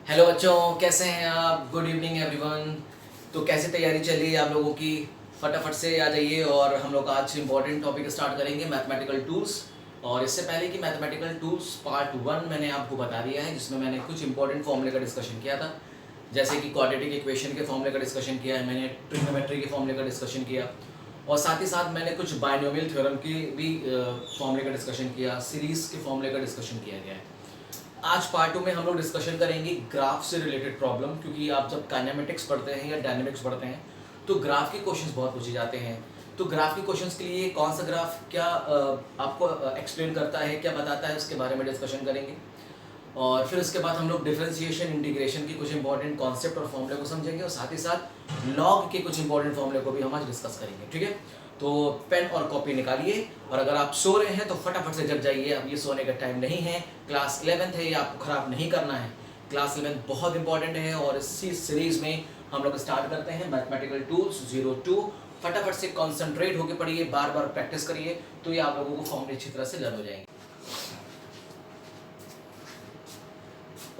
Hello बच्चों, कैसे हैं आप? Good evening everyone. तो कैसे तैयारी चल रही है आप लोगों की? फटाफट से आ जाइए और हम लोग आज इंपॉर्टेंट टॉपिक स्टार्ट करेंगे, मैथमेटिकल टूल्स। और इससे पहले कि मैथमेटिकल टूल्स पार्ट 1 मैंने आपको बता दिया है, जिसमें मैंने कुछ इंपॉर्टेंट फॉर्मूले का डिस्कशन किया था। जैसे कि क्वाड्रेटिक इक्वेशन के फॉर्मूले का डिस्कशन किया है मैंने, ट्रिग्नोमेट्री के फॉर्मूले का डिस्कशन किया, और साथ ही साथ मैंने कुछ बायनोमियल थ्योरम के भी फॉर्मूले का डिस्कशन किया, सीरीज़ के फॉर्मूले का डिस्कशन किया गया है। आज पार्ट 2 में हम लोग डिस्कशन करेंगे ग्राफ से रिलेटेड प्रॉब्लम, क्योंकि आप जब काइनेमेटिक्स पढ़ते हैं या डायनेमिक्स पढ़ते हैं तो ग्राफ के क्वेश्चंस बहुत पूछे जाते हैं। तो ग्राफ के क्वेश्चंस के लिए कौन सा ग्राफ क्या आपको एक्सप्लेन करता है, क्या बताता है, उसके बारे में डिस्कशन करेंगे। और फिर उसके बाद हम लोग डिफरेंशिएशन, इंटीग्रेशन की कुछ इंपॉर्टेंट कॉन्सेप्ट और फॉर्मूले को समझेंगे, और साथ ही साथ लॉग के कुछ इंपॉर्टेंट फॉर्मूले को भी हम आज डिस्कस करेंगे। ठीक है, तो पेन और कॉपी निकालिए, और अगर आप सो रहे हैं तो फटाफट से जग जाइए। अब ये सोने का टाइम नहीं है, क्लास 11th है, ये आपको ख़राब नहीं करना है। क्लास 11th बहुत इंपॉर्टेंट है, और इसी सीरीज़ में हम लोग स्टार्ट करते हैं मैथमेटिकल टूल्स 02। फटाफट से कॉन्सेंट्रेट होकर पढ़िए, बार बार प्रैक्टिस करिए, तो ये आप लोगों को फॉर्मूले अच्छी तरह से लर्न हो जाएंगे।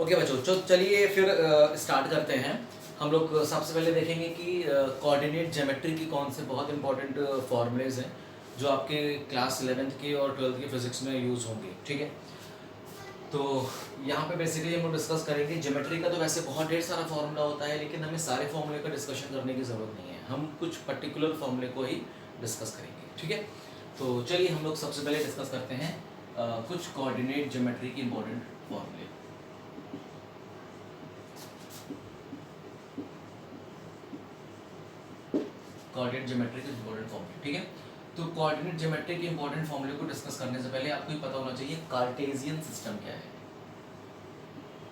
ओके बच्चों, तो चलिए फिर स्टार्ट करते हैं। हम लोग सबसे पहले देखेंगे कि कोऑर्डिनेट ज्योमेट्री की कौन से बहुत इंपॉर्टेंट फॉर्मूलेज हैं जो आपके क्लास 11th के और 12th के फिजिक्स में यूज़ होंगे। ठीक है, तो यहाँ पे बेसिकली हम लोग डिस्कस करेंगे। ज्योमेट्री का तो वैसे बहुत ढेर सारा फॉर्मूला होता है, लेकिन हमें सारे फॉर्मूले का डिस्कशन करने की ज़रूरत नहीं है, हम कुछ पर्टिकुलर फॉर्मूले को ही डिस्कस करेंगे। ठीक है, तो चलिए हम लोग सबसे पहले डिस्कस करते हैं कुछ कोऑर्डिनेट ज्योमेट्री की इंपॉर्टेंट फॉर्मूले। कोऑर्डिनेट ज्योमेट्री के इंपॉर्टेंट फॉर्मूले। ठीक है, तो कोऑर्डिनेट ज्योमेट्री के इंपॉर्टेंट फॉर्मूले को डिस्कस करने से पहले आपको ये पता होना चाहिए कार्टेशियन सिस्टम क्या है।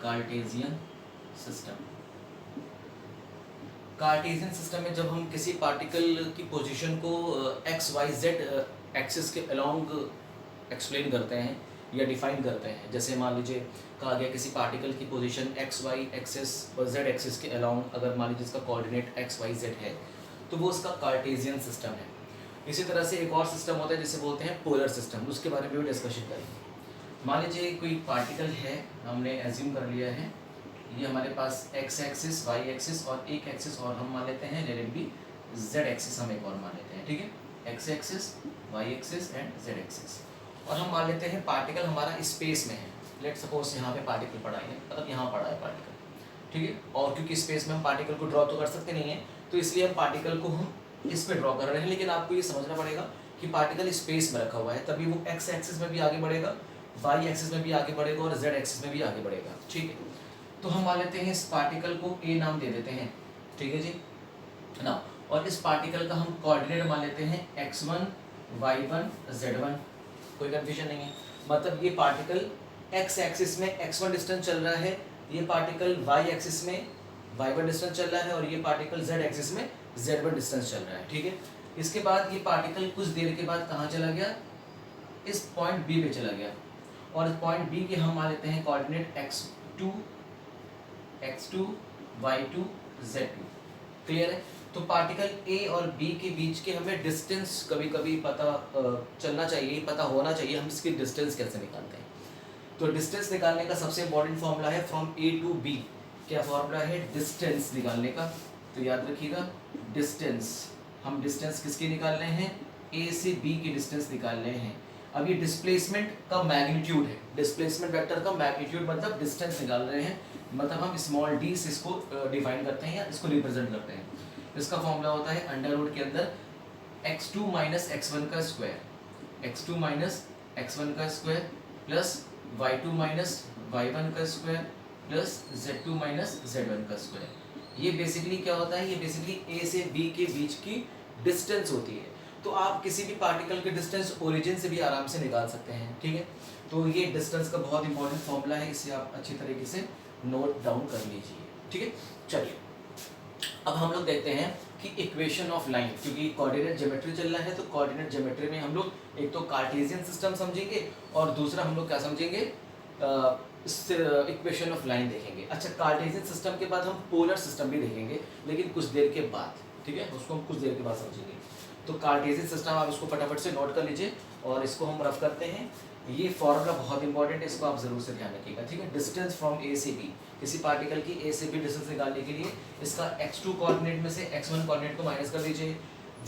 कार्टेशियन सिस्टम, कार्टेशियन सिस्टम में जब हम किसी पार्टिकल की पोजीशन को एक्स वाई जेड एक्सिस के अलोंग एक्सप्लेन करते हैं या डिफाइन करते हैं, जैसे मान लीजिए कहा गया किसी पार्टिकल की पोजीशन एक्स वाई एक्सिस और जेड एक्सिस के अलोंग, अगर मान लीजिए इसका कोऑर्डिनेट एक्स वाई जेड है, तो वो उसका कार्टेशियन सिस्टम है। इसी तरह से एक और सिस्टम होता है जिसे बोलते हैं पोलर सिस्टम, उसके बारे में भी डिस्कशन करेंगे। मान लीजिए कोई पार्टिकल है, हमने एज्यूम कर लिया है ये हमारे पास एक्स एक्सिस, वाई एक्सिस और एक एक्सिस और हम मान लेते हैं, let it be z axis, हम एक और मान लेते हैं। ठीक है, x axis, y axis and z axis, और हम मान लेते हैं पार्टिकल हमारा स्पेस में है। लेट सपोज यहाँ पे पार्टिकल पड़ा है, मतलब यहाँ पड़ा है पार्टिकल। ठीक है, और क्योंकि स्पेस में हम पार्टिकल को ड्रॉ तो कर सकते नहीं है, तो इसलिए हम पार्टिकल को हम इस पे ड्रॉ कर रहे हैं। लेकिन आपको ये समझना पड़ेगा कि पार्टिकल स्पेस में रखा हुआ है, तभी वो एक्स एक्सिस में भी आगे बढ़ेगा, वाई एक्सिस में भी आगे बढ़ेगा और जेड एक्सिस में भी आगे बढ़ेगा। ठीक है, तो हम मान लेते हैं इस पार्टिकल को ए नाम दे देते हैं। ठीक है जी ना, और इस पार्टिकल का हम कोऑर्डिनेट मान लेते हैं x1, y1, z1। कोई कंफ्यूजन नहीं है, मतलब ये पार्टिकल x एक्सिस में x1 डिस्टेंस चल रहा है, ये पार्टिकल y एक्सिस में y1 डिस्टेंस चल रहा है, और ये पार्टिकल z एक्सिस में z1 डिस्टेंस चल रहा है। ठीक है, इसके बाद ये पार्टिकल कुछ देर के बाद कहाँ चला गया, इस पॉइंट बी पे चला गया, और इस पॉइंट बी के हम मान लेते हैं coordinate x2, x2, y2, z2। Clear है, तो पार्टिकल ए और बी के बीच के हमें डिस्टेंस कभी कभी पता चलना चाहिए, पता होना चाहिए हम इसकी डिस्टेंस कैसे निकालते हैं। तो डिस्टेंस निकालने का सबसे इंपॉर्टेंट फॉर्मूला है फ्रॉम ए टू बी। क्या फॉर्मूला है डिस्टेंस निकालने का? तो याद रखिएगा, डिस्टेंस, हम डिस्टेंस किसकी निकाल रहे हैं, ए से बी की डिस्टेंस निकाल रहे हैं। अब ये डिस्प्लेसमेंट का मैग्नीट्यूड है, डिस्प्लेसमेंट वेक्टर का मैग्नीट्यूड मतलब डिस्टेंस निकाल रहे हैं, मतलब हम स्मॉल डी से इसको डिफाइन करते हैं या इसको रिप्रेजेंट करते हैं। इसका फॉर्मूला होता है अंडर रूट के अंदर x2 माइनस x1 का स्क्वायर, x2 माइनस x1 का square plus y2 minus y1 का square plus z2 minus z1 का स्क्वायर। ये बेसिकली क्या होता है, ये बेसिकली a से b के बीच की डिस्टेंस होती है। तो आप किसी भी पार्टिकल के डिस्टेंस ओरिजिन से भी आराम से निकाल सकते हैं। ठीक है, तो ये डिस्टेंस का बहुत इंपॉर्टेंट फॉर्मूला है, इसे आप अच्छी तरीके से नोट डाउन कर लीजिए। ठीक है, चलिए अब हम लोग देखते हैं कि इक्वेशन ऑफ लाइन, क्योंकि कोऑर्डिनेट ज्योमेट्री चल रहा है, तो कोऑर्डिनेट ज्योमेट्री में हम लोग एक तो कार्टेशियन सिस्टम समझेंगे और दूसरा हम लोग क्या समझेंगे, इक्वेशन ऑफ लाइन देखेंगे। अच्छा, कार्टेशियन सिस्टम के बाद हम पोलर सिस्टम भी देखेंगे, लेकिन कुछ देर के बाद। ठीक है, उसको हम कुछ देर के बाद समझेंगे। तो कार्टेशियन सिस्टम आप इसको फटाफट से नोट कर लीजिए, और इसको हम रफ करते हैं। ये फॉर्मूला बहुत इंपॉर्टेंट है, इसको आप जरूर से ध्यान रखिएगा, ठीक है। डिस्टेंस फ्रॉम ए से बी, किसी पार्टिकल की ए से बी डिस्टेंस निकालने के लिए इसका x2 कोऑर्डिनेट में से x1 कोऑर्डिनेट को माइनस कर दीजिए,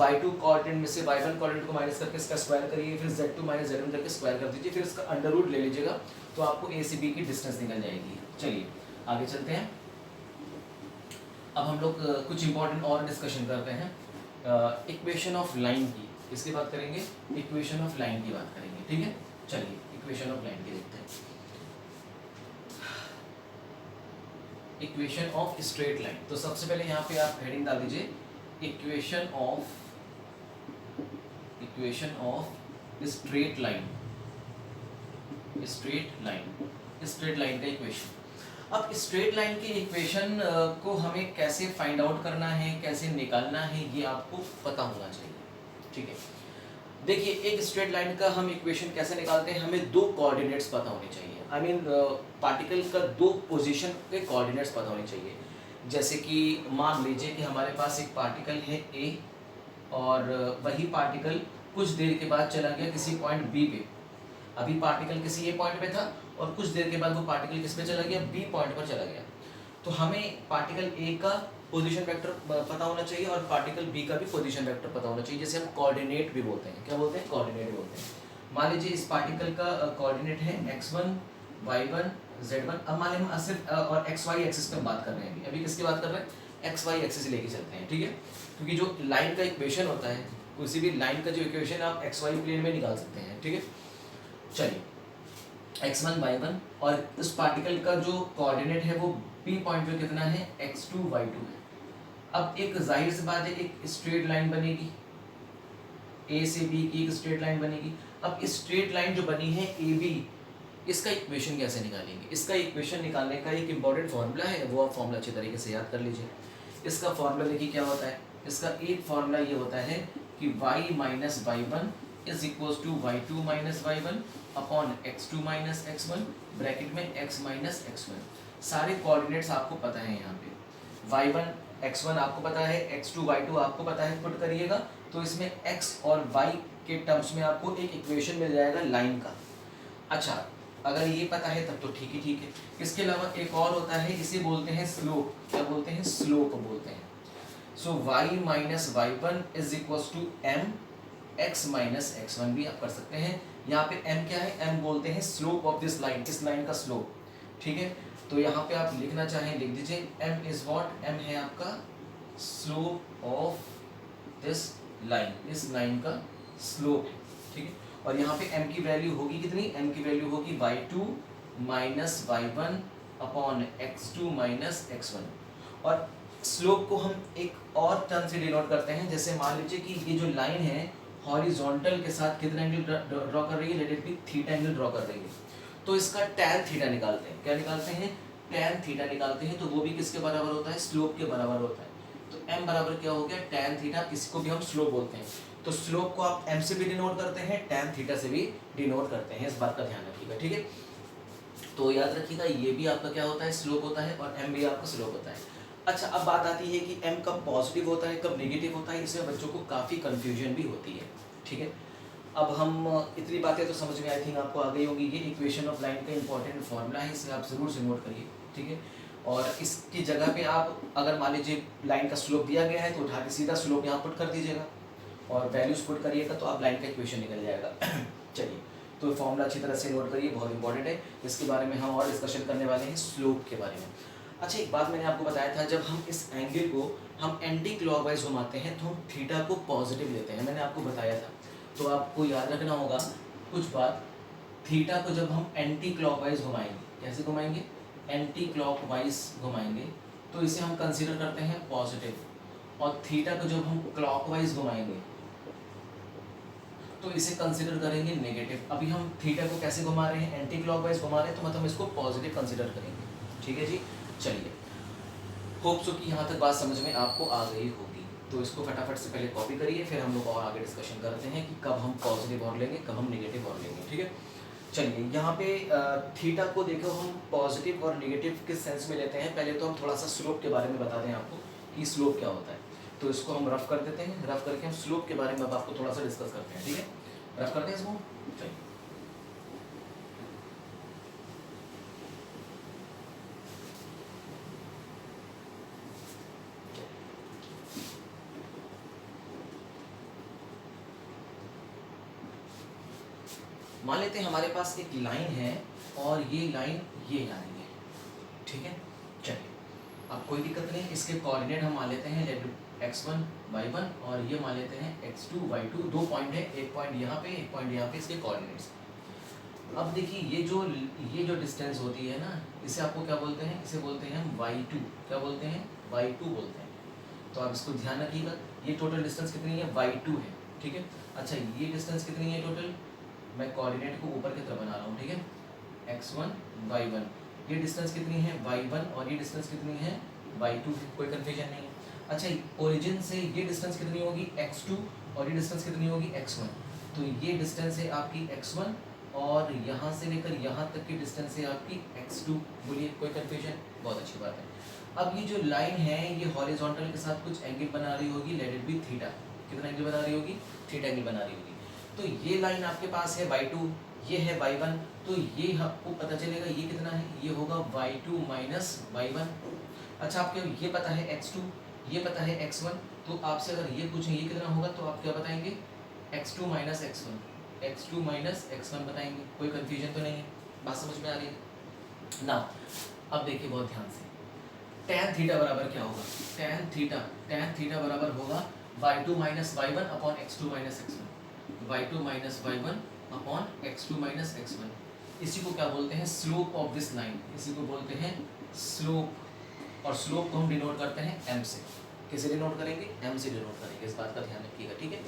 y2 कोऑर्डिनेट में से y1 कोऑर्डिनेट को माइनस करके इसका स्क्वायर करिए, फिर z2 माइनस z1 करके स्क्वायर कर दीजिए, फिर इसका अंडर रूट ले लीजिएगा, तो आपको ए से बी की डिस्टेंस निकल जाएगी। चलिए आगे चलते हैं। अब हम लोग कुछ इंपॉर्टेंट और डिस्कशन करते हैं। इक्वेशन ऑफ लाइन की, इसकी बात करेंगे, इक्वेशन ऑफ लाइन की बात करेंगे, ठीक है। चलिए इक्वेशन ऑफ लाइन की देखते हैं। इक्वेशन ऑफ स्ट्रेट लाइन, तो सबसे पहले यहाँ पे आप हेडिंग डाल दीजिए equation of straight line, straight line का इक्वेशन। अब स्ट्रेट लाइन के इक्वेशन को हमें कैसे फाइंड आउट करना है, कैसे निकालना है, ये आपको पता होना चाहिए, ठीक है। देखिए एक स्ट्रेट लाइन का हम इक्वेशन कैसे निकालते हैं, हमें दो कोऑर्डिनेट्स पता होने चाहिए, आई मीन पार्टिकल का दो पोजीशन के कोऑर्डिनेट्स पता होने चाहिए। जैसे कि मान लीजिए कि हमारे पास एक पार्टिकल है ए, और वही पार्टिकल कुछ देर के बाद चला गया किसी पॉइंट बी पे। अभी पार्टिकल किसी ए पॉइंट पे था और कुछ देर के बाद वो पार्टिकल किस पे चला गया, बी पॉइंट पर चला गया। तो हमें पार्टिकल ए का पोजीशन वेक्टर पता होना चाहिए और पार्टिकल बी का भी पोजीशन वेक्टर पता होना चाहिए, जैसे हम कोऑर्डिनेट भी बोलते हैं। क्या बोलते हैं? कोऑर्डिनेट बोलते हैं। मान लीजिए इस पार्टिकल का कोऑर्डिनेट है x1 y1 z1। अब मान लें सिर्फ और xy एक्सिस पे हम बात कर रहे हैं, अभी किसकी बात कर रहे हैं, xy एक्सिस लेके चलते हैं, ठीक है। क्योंकि जो लाइन का इक्वेशन होता है, किसी भी लाइन का जो इक्वेशन आप xy प्लेन में निकाल सकते हैं, ठीक है। चलिए x1 y1 और इस पार्टिकल का जो कोऑर्डिनेट है वो b पॉइंट पे कितना है, x2 y2 है। अब एक जाहिर सी बात है, एक स्ट्रेट लाइन बनेगी, a से b की एक स्ट्रेट लाइन बनेगी। अब इस स्ट्रेट लाइन जो बनी है ए बी, इसका इक्वेशन कैसे निकालेंगे? इसका इक्वेशन निकालने का एक इंपॉर्टेंट फार्मूला है, वो आप फार्मूला अच्छे तरीके से याद कर लीजिए। इसका फार्मूला देखिए क्या होता है। इसका एक फार्मूला ये होता है कि y minus y one is equal to y2 minus y one upon x2 minus x1 bracket में x माइनस x1। सारे कोऑर्डिनेट्स आपको पता है, यहाँ पे y1 x1 आपको पता है, x2 y2 आपको पता है, पुट करिएगा तो इसमें x और y के टर्म्स में आपको एक इक्वेशन मिल जाएगा लाइन का। अच्छा, अगर ये पता है तब तो ठीक ही ठीक है। इसके अलावा एक और होता है, इसे बोलते हैं स्लोप। क्या बोलते हैं? स्लोप बोलते हैं। So y minus y one is equal to m x minus x1 भी आप कर सकते हैं। यहाँ पे m क्या है? m बोलते हैं स्लोप ऑफ दिस लाइन, इस लाइन का स्लोप, ठीक है। तो यहाँ पे आप लिखना चाहें लिख दीजिए, m इज व्हाट, m है आपका स्लोप ऑफ दिस लाइन, इस लाइन का स्लोप, ठीक है। और यहाँ पे m की वैल्यू होगी कितनी? m की वैल्यू होगी y2 minus y one upon x2 minus x1। और स्लोप को हम एक और टर्म से डिनोट करते हैं, जैसे मान लीजिए कि ये जो लाइन है हॉरिजॉन्टल के साथ कितना एंगल ड्रॉ कर रही है, late it B theta angle draw कर रही है। तो इसका टैन थीटा निकालते हैं। क्या निकालते हैं? टैन थीटा निकालते हैं। तो वो भी किसके बराबर होता है? स्लोप के बराबर होता है। तो m बराबर क्या हो गया? Tan theta. किसको भी हम स्लोप बोलते हैं। तो स्लोप को आप m से भी डिनोट करते हैं, टैन थीटा से भी डिनोट करते हैं। इस बात का ध्यान रखिएगा, ठीक है। तो याद रखिएगा, ये भी आपका क्या होता है? स्लोप होता है, और m भी आपका स्लोप होता है। अच्छा, अब बात आती है कि m कब पॉजिटिव होता है, कब नेगेटिव होता है। इसमें बच्चों को काफ़ी कन्फ्यूजन भी होती है, ठीक है। अब हम इतनी बातें तो समझ में आई थिंक आपको आ गई होगी। ये इक्वेशन ऑफ लाइन का इंपॉर्टेंट फॉर्मूला है, इसे आप ज़रूर से नोट करिए, ठीक है। और इसकी जगह पे आप अगर मान लीजिए लाइन का स्लोप दिया गया है तो उठा के सीधा स्लोप यहाँ पुट कर दीजिएगा और वैल्यूज पुट करिएगा तो आप लाइन का इक्वेशन निकल जाएगा। चलिए, तो फॉर्मूला अच्छी तरह से नोट करिए, बहुत इंपॉर्टेंट है। इसके बारे में हम और डिस्कशन करने वाले हैं, स्लोप के बारे में। अच्छा, एक बात मैंने आपको बताया था, जब हम इस एंगल को हम एंटी क्लॉकवाइज घुमाते हैं तो हम थीटा को पॉजिटिव लेते हैं, मैंने आपको बताया था। तो आपको याद रखना होगा कुछ बात, थीटा को जब हम एंटी क्लॉकवाइज घुमाएंगे, कैसे घुमाएंगे? एंटी क्लॉकवाइज घुमाएंगे तो इसे हम कंसीडर करते हैं पॉजिटिव, और थीटा को जब हम क्लॉकवाइज घुमाएंगे तो इसे कंसीडर करेंगे नेगेटिव। अभी हम थीटा को कैसे घुमा रहे हैं? एंटी क्लॉकवाइज घुमा रहे हैं, तो मतलब इसको पॉजिटिव कंसीडर करेंगे, ठीक है जी। चलिए, होप सो कि यहाँ तक बात समझ में आपको आ गई होगी। तो इसको फटाफट से पहले कॉपी करिए, फिर हम लोग और आगे डिस्कशन करते हैं कि कब हम पॉजिटिव और लेंगे, कब हम नेगेटिव और लेंगे, ठीक है। चलिए, यहाँ पे थीटा को देखो हम पॉजिटिव और नेगेटिव किस सेंस में लेते हैं। पहले तो हम थोड़ा सा स्लोप के बारे में बता दें आपको कि स्लोप क्या होता है। तो इसको हम रफ कर देते हैं, रफ करके हम स्लोप के बारे में अब आपको थोड़ा सा डिस्कस करते हैं, ठीक है। रफ करते हैं इसको, चलिए। मान लेते हैं हमारे पास एक लाइन है और ये लाइन ये जा रही है, ठीक है। चलिए अब कोई दिक्कत नहीं, इसके कोऑर्डिनेट हम मान लेते हैं x1 y1 और ये मान लेते हैं x2 y2। दो पॉइंट है, एक पॉइंट यहाँ पे एक पॉइंट यहाँ पे, इसके कोऑर्डिनेट्स। अब देखिए ये जो डिस्टेंस होती है ना, इसे आपको क्या बोलते हैं, इसे बोलते हैं हम y2। क्या बोलते हैं, y2 बोलते हैं। तो आप इसको ध्यान रखिएगा, ये टोटल डिस्टेंस कितनी है, y2 है, ठीक है। अच्छा ये डिस्टेंस कितनी है टोटल, मैं कोऑर्डिनेट को ऊपर की तरफ बना रहा हूँ, ठीक है। x1 y1, ये डिस्टेंस कितनी है y1 और ये डिस्टेंस कितनी है y2 है, कोई कन्फ्यूजन नहीं है। अच्छा ओरिजिन से ये डिस्टेंस कितनी होगी x2 और ये डिस्टेंस कितनी होगी x1। तो ये डिस्टेंस है आपकी x1 और यहाँ से लेकर यहाँ तक की डिस्टेंस है आपकी x2। बोलिए कोई कन्फ्यूजन, बहुत अच्छी बात है। अब ये जो लाइन है ये हॉरिजॉन्टल के साथ कुछ एंगल बना रही होगी, लेट इट बी थीटा। कितना एंगल बना रही होगी, थीटा एंगल बना रही होगी। तो ये लाइन आपके पास है y2, ये है y1, तो ये आपको पता चलेगा ये कितना है, ये होगा y2 माइनस y1। अच्छा आपको ये पता है x2, ये पता है x1, तो आपसे अगर ये पूछें ये कितना होगा तो आप क्या बताएंगे, x2 minus x1, x2 minus x1 बताएंगे। कोई कन्फ्यूजन तो नहीं है, बात समझ में आ रही है ना। अब देखिए बहुत ध्यान से, tan थीटा बराबर क्या होगा, tan थीटा बराबर होगा y2 minus y1 upon x2 minus x1, y2 minus y1 upon x2 minus x1। इसी को क्या बोलते हैं, स्लोप ऑफ दिस लाइन, इसी को बोलते हैं स्लोप। और स्लोप को हम डिनोट करते हैं m से। किसे डिनोट करेंगे, m से डिनोट करेंगे, इस बात का ध्यान रखिएगा, ठीक है।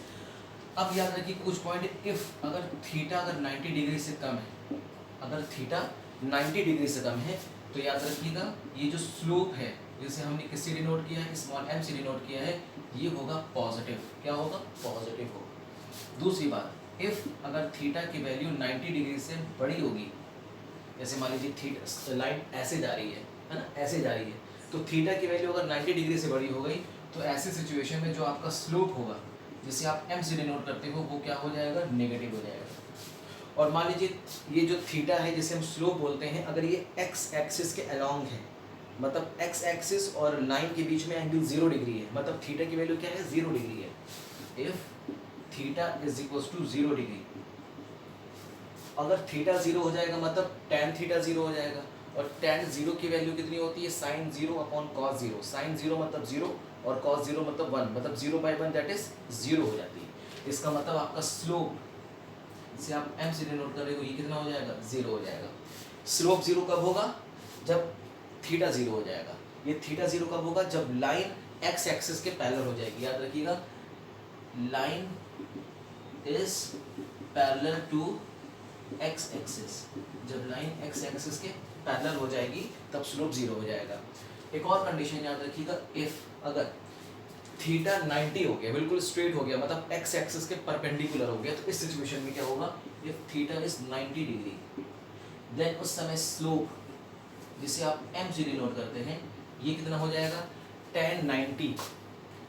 अब याद रखिए कुछ पॉइंट, इफ अगर थीटा अगर 90 डिग्री से कम है, अगर थीटा 90 डिग्री से कम है तो याद रखिएगा ये जो स्लोप है जिसे हमने किससे डिनोट किया है, स्मॉल m से डिनोट किया है, ये होगा पॉजिटिव। क्या होगा, पॉजिटिव होगा। दूसरी बात, इफ अगर थीटा की वैल्यू 90 डिग्री से बड़ी होगी, जैसे मान लीजिए थीटा लाइन ऐसे जा रही है ना, ऐसे जा रही है, तो थीटा की वैल्यू अगर 90 डिग्री से बड़ी हो गई तो ऐसी सिचुएशन में जो आपका स्लोप होगा जिसे आप m से डिनोट करते हो वो क्या हो जाएगा, नेगेटिव हो जाएगा। और मान लीजिए ये जो थीटा है जिसे हम स्लोप बोलते हैं, अगर ये x एक्सिस के अलोंग है, मतलब x एक्सिस और लाइन के बीच में एंगल 0 डिग्री है, मतलब थीटा की वैल्यू क्या है, 0 डिग्री है। If theta is equals to 0 degree, अगर थीटा 0 हो जाएगा मतलब tan थीटा 0 हो जाएगा। और tan 0 की वैल्यू कितनी होती है, sin 0 अपॉन cos 0। sin 0 मतलब 0 और cos 0 मतलब 1, मतलब 0/1 दैट इज 0 हो जाती है। इसका मतलब आपका स्लोप जिसे आप m से डिनोट कर रहे हो ये कितना हो जाएगा, 0 हो जाएगा। स्लोप 0 कब होगा, जब थीटा 0 हो जाएगा। ये थीटा 0 कब होगा, जब लाइन x एक्सिस के पैरेलल हो जाएगी। याद रखिएगा, line is parallel to x axis, जब लाइन x एक्सिस के पैरेलल हो जाएगी तब स्लोप 0 हो जाएगा। एक और कंडीशन याद रखिएगा, इफ अगर थीटा 90 हो गया, बिल्कुल स्ट्रेट हो गया, मतलब x एक्सिस के परपेंडिकुलर हो गया, तो इस सिचुएशन में क्या होगा, if theta is 90 degree, then उस समय स्लोप जिसे आप m से डिनोट करते हैं ये कितना हो जाएगा, tan 90।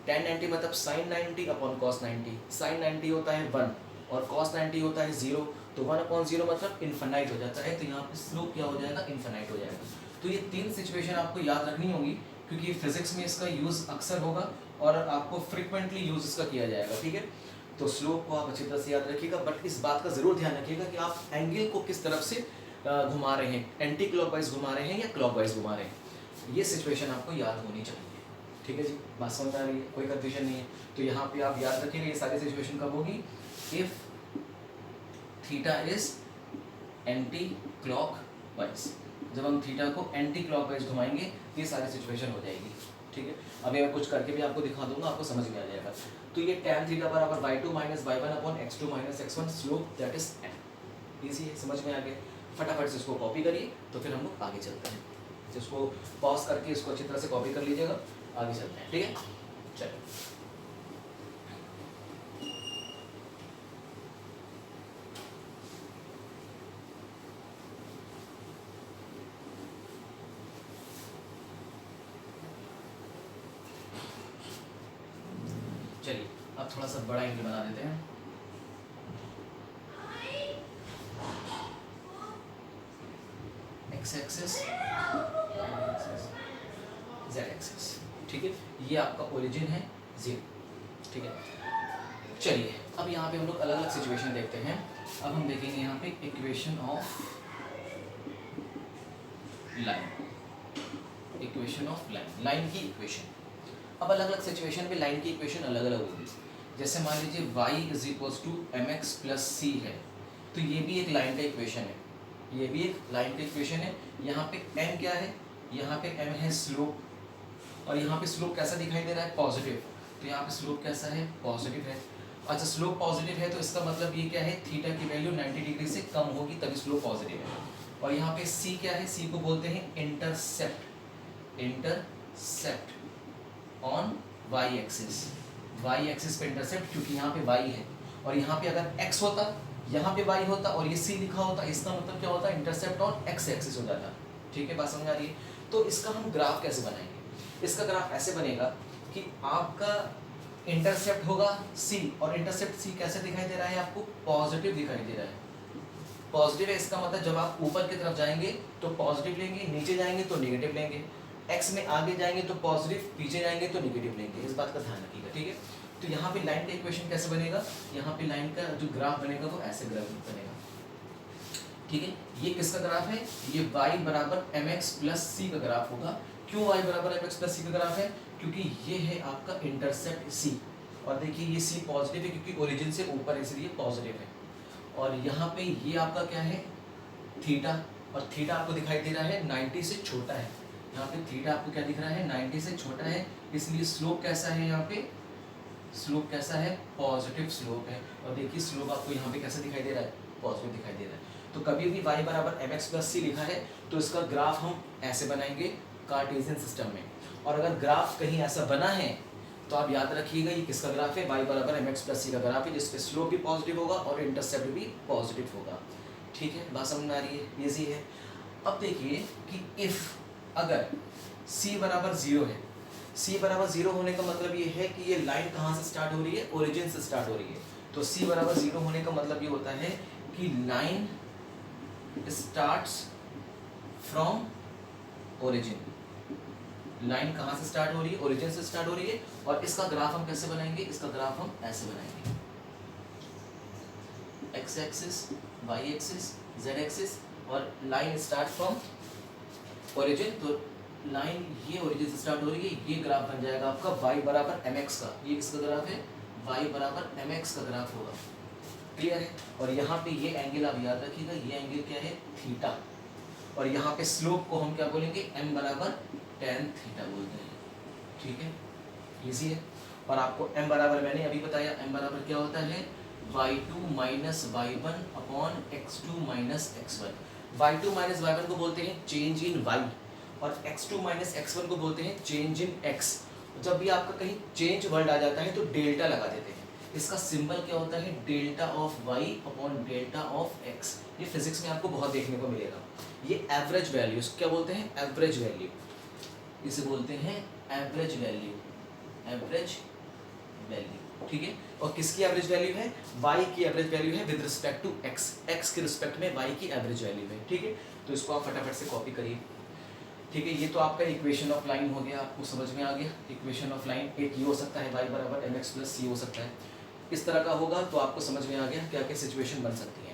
tan 90 मतलब sin 90 अपॉन cos 90। sin 90 होता है 1 और cos 90 होता है 0, तो 1/0 मतलब इन्फिनाइट हो जाता है, तो यहाँ पे स्लोप क्या हो जाएगा, इन्फिनाइट हो जाएगा। तो ये तीन सिचुएशन आपको याद रखनी होगी क्योंकि फिजिक्स में इसका यूज़ अक्सर होगा और आपको फ्रिक्वेंटली यूज़ इसका किया जाएगा, ठीक है। तो स्लोप को आप अच्छी तरह से याद रखिएगा, बट इस बात का ज़रूर ध्यान रखिएगा कि आप एंगल को किस तरफ से घुमा रहे हैं, एंटी क्लॉकवाइज घुमा रहे हैं या क्लॉकवाइज घुमा रहे हैं, ये सिचुएशन आपको याद होनी चाहिए, ठीक है जी। बात समझ आ रही है, कोई कंफ्यूजन नहीं है। तो यहाँ पे आप याद रखेंगे ये सारी सिचुएशन कब होगी, if theta is anti clockwise. जब हम थीटा को एंटी क्लॉकवाइज घुमाएंगे ये सारी सिचुएशन हो जाएगी, ठीक है। अभी मैं कुछ करके भी आपको दिखा दूंगा, आपको समझ में आ जाएगा। तो ये tan थीटा बराबर y2 minus y1 upon x2 minus x1 slope that is m। Easy है, समझ में आ गया। फटाफट से इसको कॉपी करिए तो फिर हम लोग आगे चलते हैं। इसको पॉज करके इसको अच्छी तरह से कॉपी कर लीजिएगा, आगे चलते हैं, ठीक है। चलो चलिए अब थोड़ा सा बड़ा एंगल बना देते हैं। एक्स एक्सिस जेड एक्सिस, ठीक है। ये आपका ओरिजिन है 0, ठीक है। चलिए अब यहाँ पे हम लोग अलग अलग सिचुएशन देखते हैं। अब हम देखेंगे यहाँ पे equation of line, equation of line, line की इक्वेशन। अब अलग अलग सिचुएशन पे लाइन की इक्वेशन अलग अलग होगी। जैसे मान लीजिए y is equals to M X plus C है, तो ये भी एक लाइन का इक्वेशन है, ये भी एक लाइन का इक्वेशन है। यहाँ पे m क्या है, यहाँ पे m है स्लोप, और यहाँ पे स्लोप कैसा दिखाई दे रहा है, पॉजिटिव। तो यहाँ पे स्लोप कैसा है, पॉजिटिव है। अच्छा स्लोप पॉजिटिव है तो इसका मतलब ये क्या है, थीटा की वैल्यू 90 डिग्री से कम होगी तभी स्लोप पॉजिटिव है। और यहाँ पे c क्या है, c को बोलते हैं intercept, intercept on y axis, y axis पे इंटरसेप्ट, क्योंकि यहाँ पे y है और यहाँ पे अगर x होता, यहाँ पे y होता और ये c लिखा होता, इसका मतलब क्या होता, इंटरसेप्ट ऑन x एक्सिस हो जाता। ठीक है, बात समझ आ रही है। तो इसका हम ग्राफ कैसे बनाएंगे, इसका ग्राफ ऐसे बनेगा कि आपका इंटरसेप्ट होगा c, और इंटरसेप्ट c कैसे दिखाई दे रहा है आपको, पॉजिटिव दिखाई दे रहा है। पॉजिटिव है इसका मतलब जब आप ऊपर की तरफ जाएंगे तो पॉजिटिव लेंगे, नीचे जाएंगे तो नेगेटिव लेंगे, x में आगे जाएंगे तो पॉजिटिव, पीछे जाएंगे तो नेगेटिव लेंगे। इस बात का ध्यान रखिएगा, ठीक है। तो यहाँ पे लाइन का इक्वेशन कैसे बनेगा, यहाँ पे लाइन का जो ग्राफ बनेगा वो ऐसे ग्राफ बनेगा, ठीक है। ये किसका ग्राफ है, ये y बराबर एम एक्स प्लस सी का ग्राफ होगा। क्यों y बराबर एम एक्स प्लस सी का ग्राफ है, क्योंकि ये है आपका इंटरसेप्ट c, और देखिए ये c पॉजिटिव है क्योंकि ओरिजिन से ऊपर इसलिए पॉजिटिव है। और यहाँ पे ये आपका क्या है, थीटा, और थीटा आपको दिखाई दे रहा है 90 से छोटा है। यहाँ पे थीटा आपको क्या दिख रहा है, 90 से छोटा है, इसलिए स्लोप कैसा है, यहाँ पे स्लोप कैसा है, पॉजिटिव स्लोप है। और देखिए स्लोप आपको यहाँ पे कैसा दिखाई दे रहा है, पॉजिटिव दिखाई दे रहा है। तो कभी भी y बराबर एम एक्स प्लस सी लिखा है तो इसका ग्राफ हम ऐसे बनाएंगे कार्टेशियन सिस्टम में। और अगर ग्राफ कहीं ऐसा बना है तो आप याद रखिएगा ये किसका ग्राफ है, y बराबर एम एक्स प्लस सी का ग्राफ है, जिसपे स्लोप भी पॉजिटिव होगा और इंटरसेप्ट भी पॉजिटिव होगा। ठीक है, बात समझ में आ रही है, ईजी है। अब देखिए कि इफ अगर c बराबर 0 है, c बराबर 0 होने का मतलब ये है कि ये लाइन कहाँ से स्टार्ट हो रही है, ओरिजिन से स्टार्ट हो रही है। तो c बराबर 0 होने का मतलब ये होता है कि line starts from origin, line कहाँ से स्टार्ट हो रही है, ओरिजिन से स्टार्ट हो रही है। और इसका ग्राफ हम कैसे बनाएंगे, इसका ग्राफ हम ऐसे बनाएंगे, x axis, y axis, z axis, और लाइन स्टार्ट फ्रॉम ओरिजिन। तो लाइन ये ओरिजिन से स्टार्ट हो रही है, ये ग्राफ बन जाएगा आपका y बराबर mx का। ये किसका ग्राफ है, y बराबर mx का ग्राफ होगा, क्लियर है। और यहाँ पे ये एंगल आप याद रखिएगा, ये एंगल क्या है, थीटा। और यहाँ पे स्लोप को हम क्या बोलेंगे, m बराबर tan थीटा बोलते हैं, ठीक है, इजी है। और आपको m बराबर मैंने अभी बताया, m बराबर क्या होता है, y2 minus y1 upon x2 minus x1। y2 minus y1 को बोलते हैं चेंज इन y, और x2 माइनस x1 को बोलते हैं चेंज इन x। जब भी आपका कहीं चेंज वर्ड आ जाता है तो डेल्टा लगा देते हैं। इसका सिंबल क्या होता है, delta of y upon delta of x। ये फिजिक्स में आपको बहुत देखने को मिलेगा। ये एवरेज वैल्यू, क्या बोलते हैं, एवरेज वैल्यू, इसे बोलते हैं एवरेज वैल्यू, एवरेज वैल्यू, ठीक है। और किसकी एवरेज वैल्यू है, y की एवरेज वैल्यू है with respect to x, x के रिस्पेक्ट में y की एवरेज वैल्यू है, ठीक है। तो इसको आप फटाफट से कॉपी करिए, ठीक है। ये तो आपका इक्वेशन ऑफ लाइन हो गया, आपको समझ में आ गया। इक्वेशन ऑफ लाइन एक ये हो सकता है, y बराबर एम एक्स प्लस सी हो सकता है, इस तरह का होगा। तो आपको समझ में आ गया क्या क्या सिचुएशन बन सकती है।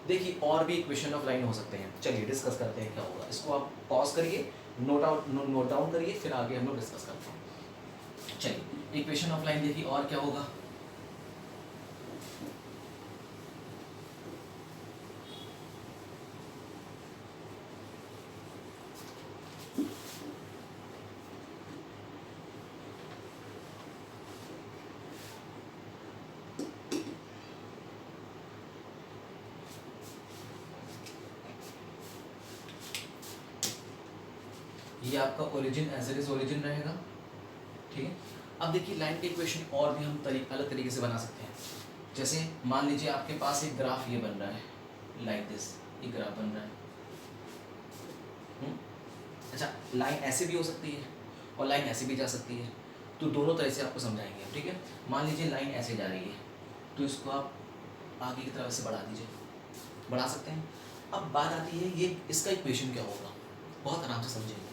देखिए और भी इक्वेशन ऑफ लाइन हो सकते हैं, चलिए डिस्कस करते हैं क्या होगा। इसको आप पॉज करिए, नोट डाउन करिए, फिर आगे हम लोग डिस्कस करते हैं। चलिए इक्वेशन ऑफ लाइन देखिए और क्या होगा। ये आपका origin as it is origin रहेगा, ठीक है। अब देखिए लाइन के इक्वेशन और भी हम अलग तरीके से बना सकते हैं। जैसे मान लीजिए आपके पास एक ग्राफ ये बन रहा है, लाइक दिस, ये ग्राफ बन रहा है। अच्छा लाइन ऐसे भी हो सकती है और लाइन ऐसे भी जा सकती है, तो दोनों तरह से आपको समझाएंगे, ठीक है। मान लीजिए लाइन ऐसे जा रही है तो इसको आप आगे की तरफ से बढ़ा दीजिए, बढ़ा सकते हैं। अब बात आती है ये इसका इक्वेशन क्या होगा, बहुत आराम से समझेंगे।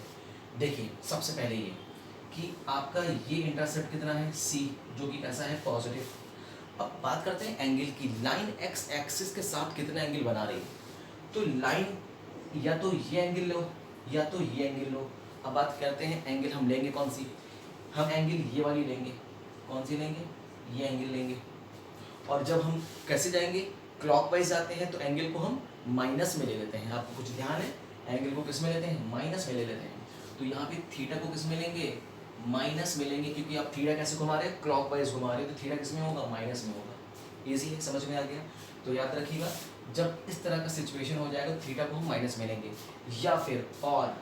देखिए सबसे पहले ये कि आपका ये इंटरसेप्ट कितना है c, जो कि कैसा है, पॉजिटिव। अब बात करते हैं एंगल की। लाइन एक्स एक्सिस के साथ कितना एंगल बना रही है, तो लाइन या तो ये एंगल लो या तो ये एंगल लो। अब बात करते हैं एंगल हम लेंगे कौन सी, हम एंगल ये वाली लेंगे। कौन सी लेंगे, ये एंगल लेंगे। और जब हम कैसे जाएंगे, क्लॉकवाइज जाते हैं तो एंगल को हम माइनस में ले लेते हैं। आपको कुछ ध्यान है, एंगल को किस में लेते हैं, माइनस में ले लेते हैं। तो यहाँ पे थीटा को किस में लेंगे, माइनस में लेंगे, क्योंकि आप थीटा कैसे घुमा रहे हैं, क्लॉकवाइज घुमा रहे हैं, तो थीटा किस में होगा, माइनस में होगा। ईजी है, समझ में आ गया। तो याद रखिएगा, जब इस तरह का सिचुएशन हो जाएगा थीटा को हम माइनस में लेंगे। या फिर और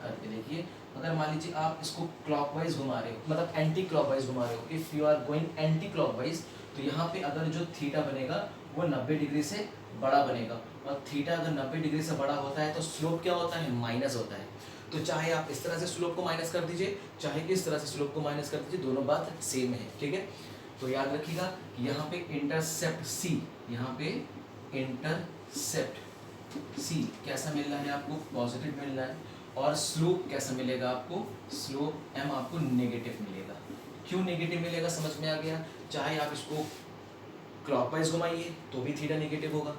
करके देखिए, अगर मान लीजिए आप इसको क्लॉकवाइज घुमा रहे हो, मतलब एंटी क्लॉकवाइज घुमा रहे हो, if you are going anti clockwise, तो यहाँ पे अगर जो थीटा बनेगा वो 90 डिग्री से बड़ा बनेगा। और थीटा अगर 90 डिग्री से बड़ा होता है तो स्लोप क्या होता है, माइनस होता है। तो चाहे आप इस तरह से स्लोप को माइनस कर दीजिए, चाहे इस तरह से स्लोप को माइनस कर दीजिए, दोनों बात सेम है। ठीक है, तो याद रखिएगा, यहाँ पे इंटरसेप्ट सी, यहाँ पे इंटरसेप्ट सी कैसा मिल रहा है आपको, पॉजिटिव मिल रहा है। और स्लोप कैसा मिलेगा आपको, स्लोप एम आपको नेगेटिव मिलेगा। क्यों नेगेटिव मिलेगा, समझ में आ गया। चाहे आप इसको क्लॉकवाइज घुमाइए तो भी थीटा नेगेटिव होगा,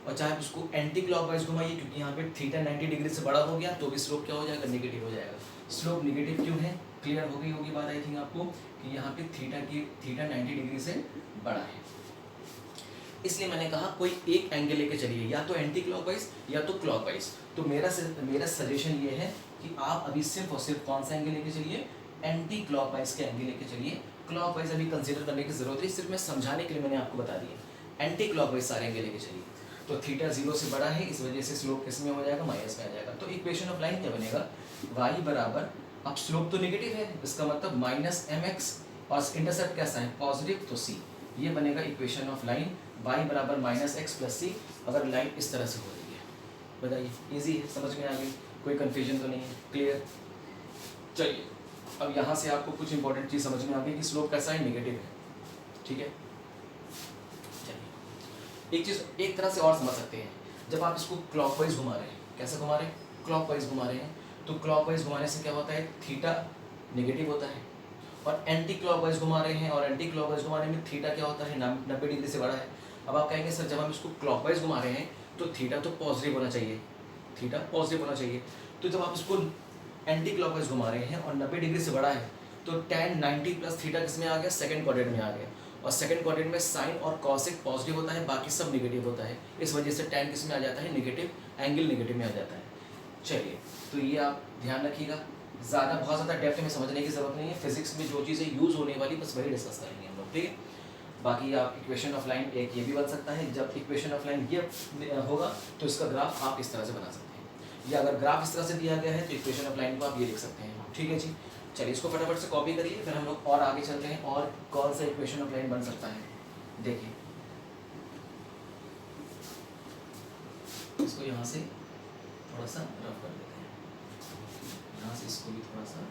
और चाहे आप इसको एंटी क्लॉकवाइज घुमाइए, क्योंकि यहाँ पे थीटा 90 डिग्री से बड़ा हो गया, तो भी स्लोप क्या हो जाएगा, नेगेटिव हो जाएगा। स्लोप नेगेटिव क्यों है, क्लियर हो गई होगी बात आई थिंक आपको, कि यहाँ पे थीटा 90 डिग्री से बड़ा है। इसलिए मैंने कहा कोई एक एंगल लेके चलिए, या तो एंटी क्लॉकवाइज या तो क्लॉकवाइज। तो मेरा सजेशन ये है कि आप अभी सिर्फ और सिर्फ कौन सा एंगल लेके चलिए, एंटी क्लॉकवाइज के एंगल लेके चलिए। क्लॉकवाइज अभी कंसीडर करने की जरूरत है, सिर्फ मैं समझाने के लिए मैंने आपको बता दिया। एंटी क्लॉकवाइज सारे एंगल लेके चलिए। तो थीटा 0 से बड़ा है, इस वजह से स्लोप किस में हो जाएगा, माइनस में आ जाएगा। तो इक्वेशन ऑफ लाइन क्या बनेगा, y बराबर, अब स्लोप तो नेगेटिव है, इसका मतलब माइनस mx, और इंटरसेप्ट कैसा है, पॉजिटिव, तो c। ये बनेगा इक्वेशन ऑफ लाइन, y बराबर माइनस एक्स प्लस सी, अगर लाइन इस तरह से हो रही है। बताइए, इजी है, समझ में आ गई, कोई कंफ्यूजन तो नहीं है, क्लियर। चलिए, अब यहाँ से आपको कुछ इंपॉर्टेंट चीज़ समझ में आ गई कि स्लोप कैसा है, नेगेटिव है। ठीक है, चलिए एक चीज़ एक तरह से और समझ सकते हैं। जब आप इसको क्लॉकवाइज घुमा रहे हैं, कैसे घुमा रहे हैं, क्लॉकवाइज घुमा रहे हैं, तो क्लॉकवाइज घुमाने से क्या होता है, थीटा नेगेटिव होता है। और एंटी क्लॉकवाइज घुमा रहे हैं, और एंटी क्लॉकवाइज घुमाने में थीटा क्या होता है, 90 डिग्री से बड़ा है। अब आप कहेंगे सर जब हम इसको क्लॉकवाइज घुमा रहे हैं तो थीटा तो पॉजिटिव होना चाहिए, थीटा पॉजिटिव होना चाहिए। तो जब आप इसको एंटी क्लॉकवाइज घुमा रहे हैं और 90 डिग्री से बड़ा है, तो tan 90 प्लस थीटा किस में आ गया, सेकंड क्वाड्रेंट में आ गया। और सेकंड क्वाड्रेंट में साइन और कॉसेक पॉजिटिव होता है, बाकी सब नेगेटिव होता है। इस वजह से tan किस में आ जाता है, नेगेटिव, एंगल नेगेटिव में आ जाता है। चलिए, तो ये आप ध्यान रखिएगा, बहुत ज़्यादा डेप्थ में समझने की ज़रूरत नहीं है। फिजिक्स में जो चीज़ें यूज़ होने वाली बस वही डिस्कस करेंगे हम लोग, ठीक है। बाकी आप इक्वेशन ऑफ लाइन एक ये भी बन सकता है, जब इक्वेशन ऑफ लाइन ये होगा तो इसका ग्राफ आप इस तरह से बना सकते हैं, या अगर ग्राफ इस तरह से दिया गया है तो इक्वेशन ऑफ लाइन को आप ये लिख सकते हैं। ठीक है जी, चलिए इसको फटाफट से कॉपी करिए, फिर हम लोग और आगे चलते हैं। और कौन सा इक्वेशन ऑफ लाइन बन सकता है, देखिए इसको यहाँ से थोड़ा सा रफ कर देते हैं, यहाँ से इसको भी थोड़ा सा रफ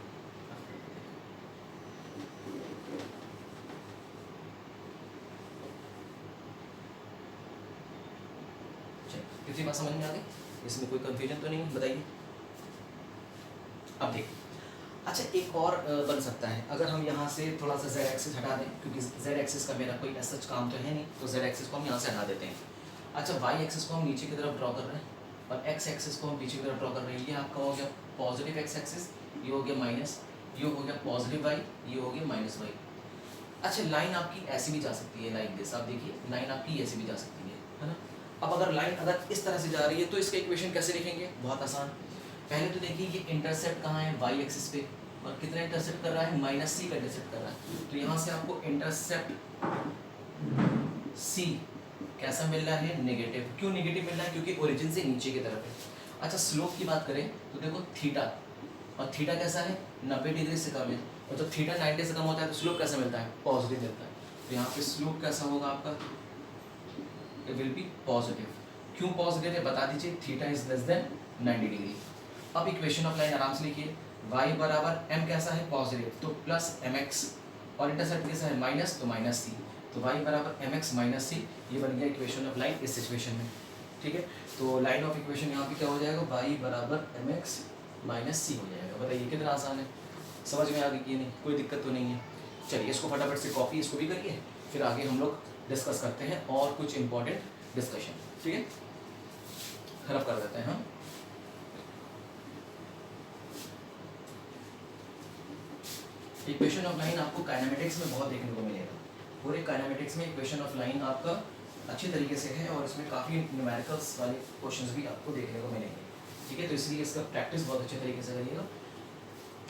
कर देते हैं। चलिए, कितनी बात समझ में आ गई, इसमें कोई कंफ्यूजन तो नहीं है, बताइए। अब देखिए, अच्छा एक और बन सकता है, अगर हम यहाँ से थोड़ा सा z एक्सिस हटा दें, क्योंकि z एक्सिस का मेरा कोई ऐसा काम तो है नहीं, तो z एक्सिस को हम यहाँ से हटा देते हैं। अच्छा, y एक्सिस को हम नीचे की तरफ ड्रॉ कर रहे हैं, और x एक्सिस को हम पीछे की तरफ ड्रॉ कर रहे हैं। ये आपका हो गया पॉजिटिव x एक्सिस, ये हो गया माइनस, ये हो गया पॉजिटिव y, ये हो गया माइनस y। अच्छा, लाइन आपकी ऐसी भी जा सकती है, लाइक दिस, आप देखिए लाइन आपकी ऐसी भी जा सकती है ना। अब अगर लाइन अगर इस तरह से जा रही है तो इसका इक्वेशन कैसे लिखेंगे, बहुत आसान। पहले तो देखिए ये इंटरसेप्ट कहाँ है, y एक्सिस पे, और कितना इंटरसेप्ट कर रहा है, माइनस सी का इंटरसेप्ट कर रहा है। तो यहाँ से आपको इंटरसेप्ट c कैसा मिल रहा है, नेगेटिव। क्यों नेगेटिव मिल रहा है, क्योंकि ओरिजिन से नीचे की तरफ है। अच्छा, स्लोप की बात करें तो देखो थीटा, और थीटा कैसा है, 90 डिग्री से कम है, और जब थीटा 90 से कम होता है तो स्लोप कैसा मिलता है, पॉजिटिव मिलता है। तो यहाँ पे स्लोप कैसा होगा आपका, इट विल बी पॉजिटिव। क्यों पॉजिटिव है बता दीजिए, theta is less than 90 degree. अब इक्वेशन ऑफ लाइन आराम से लिखिए, y बराबर m कैसा है, पॉजिटिव, तो प्लस mx, और इंटरसेप्ट कैसा है, माइनस, तो माइनस c। तो y बराबर mx माइनस c, ये बन गया इक्वेशन ऑफ लाइन इस सिचुएशन में। ठीक है, तो लाइन ऑफ इक्वेशन यहाँ पे क्या हो जाएगा, y बराबर mx माइनस c हो जाएगा। बताइए कितना आसान है, समझ में आ गई कि नहीं, कोई दिक्कत तो नहीं है। चलिए इसको फटाफट से कॉपी इसको भी करिए, फिर आगे हम लोग डिस्कस करते हैं और कुछ इंपॉर्टेंट डिस्कशन, ठीक है। खराब कर देते हैं हम। इक्वेशन ऑफ लाइन आपको काइनेमेटिक्स में बहुत देखने को मिलेगा। पूरे काइनेमेटिक्स में इक्वेशन ऑफ लाइन आपका अच्छी तरीके से है और इसमें काफ़ी न्यूमेरिकल्स वाले क्वेश्चंस भी आपको देखने को मिलेंगे, ठीक है। तो इसलिए इसका प्रैक्टिस बहुत अच्छे तरीके से करिएगा।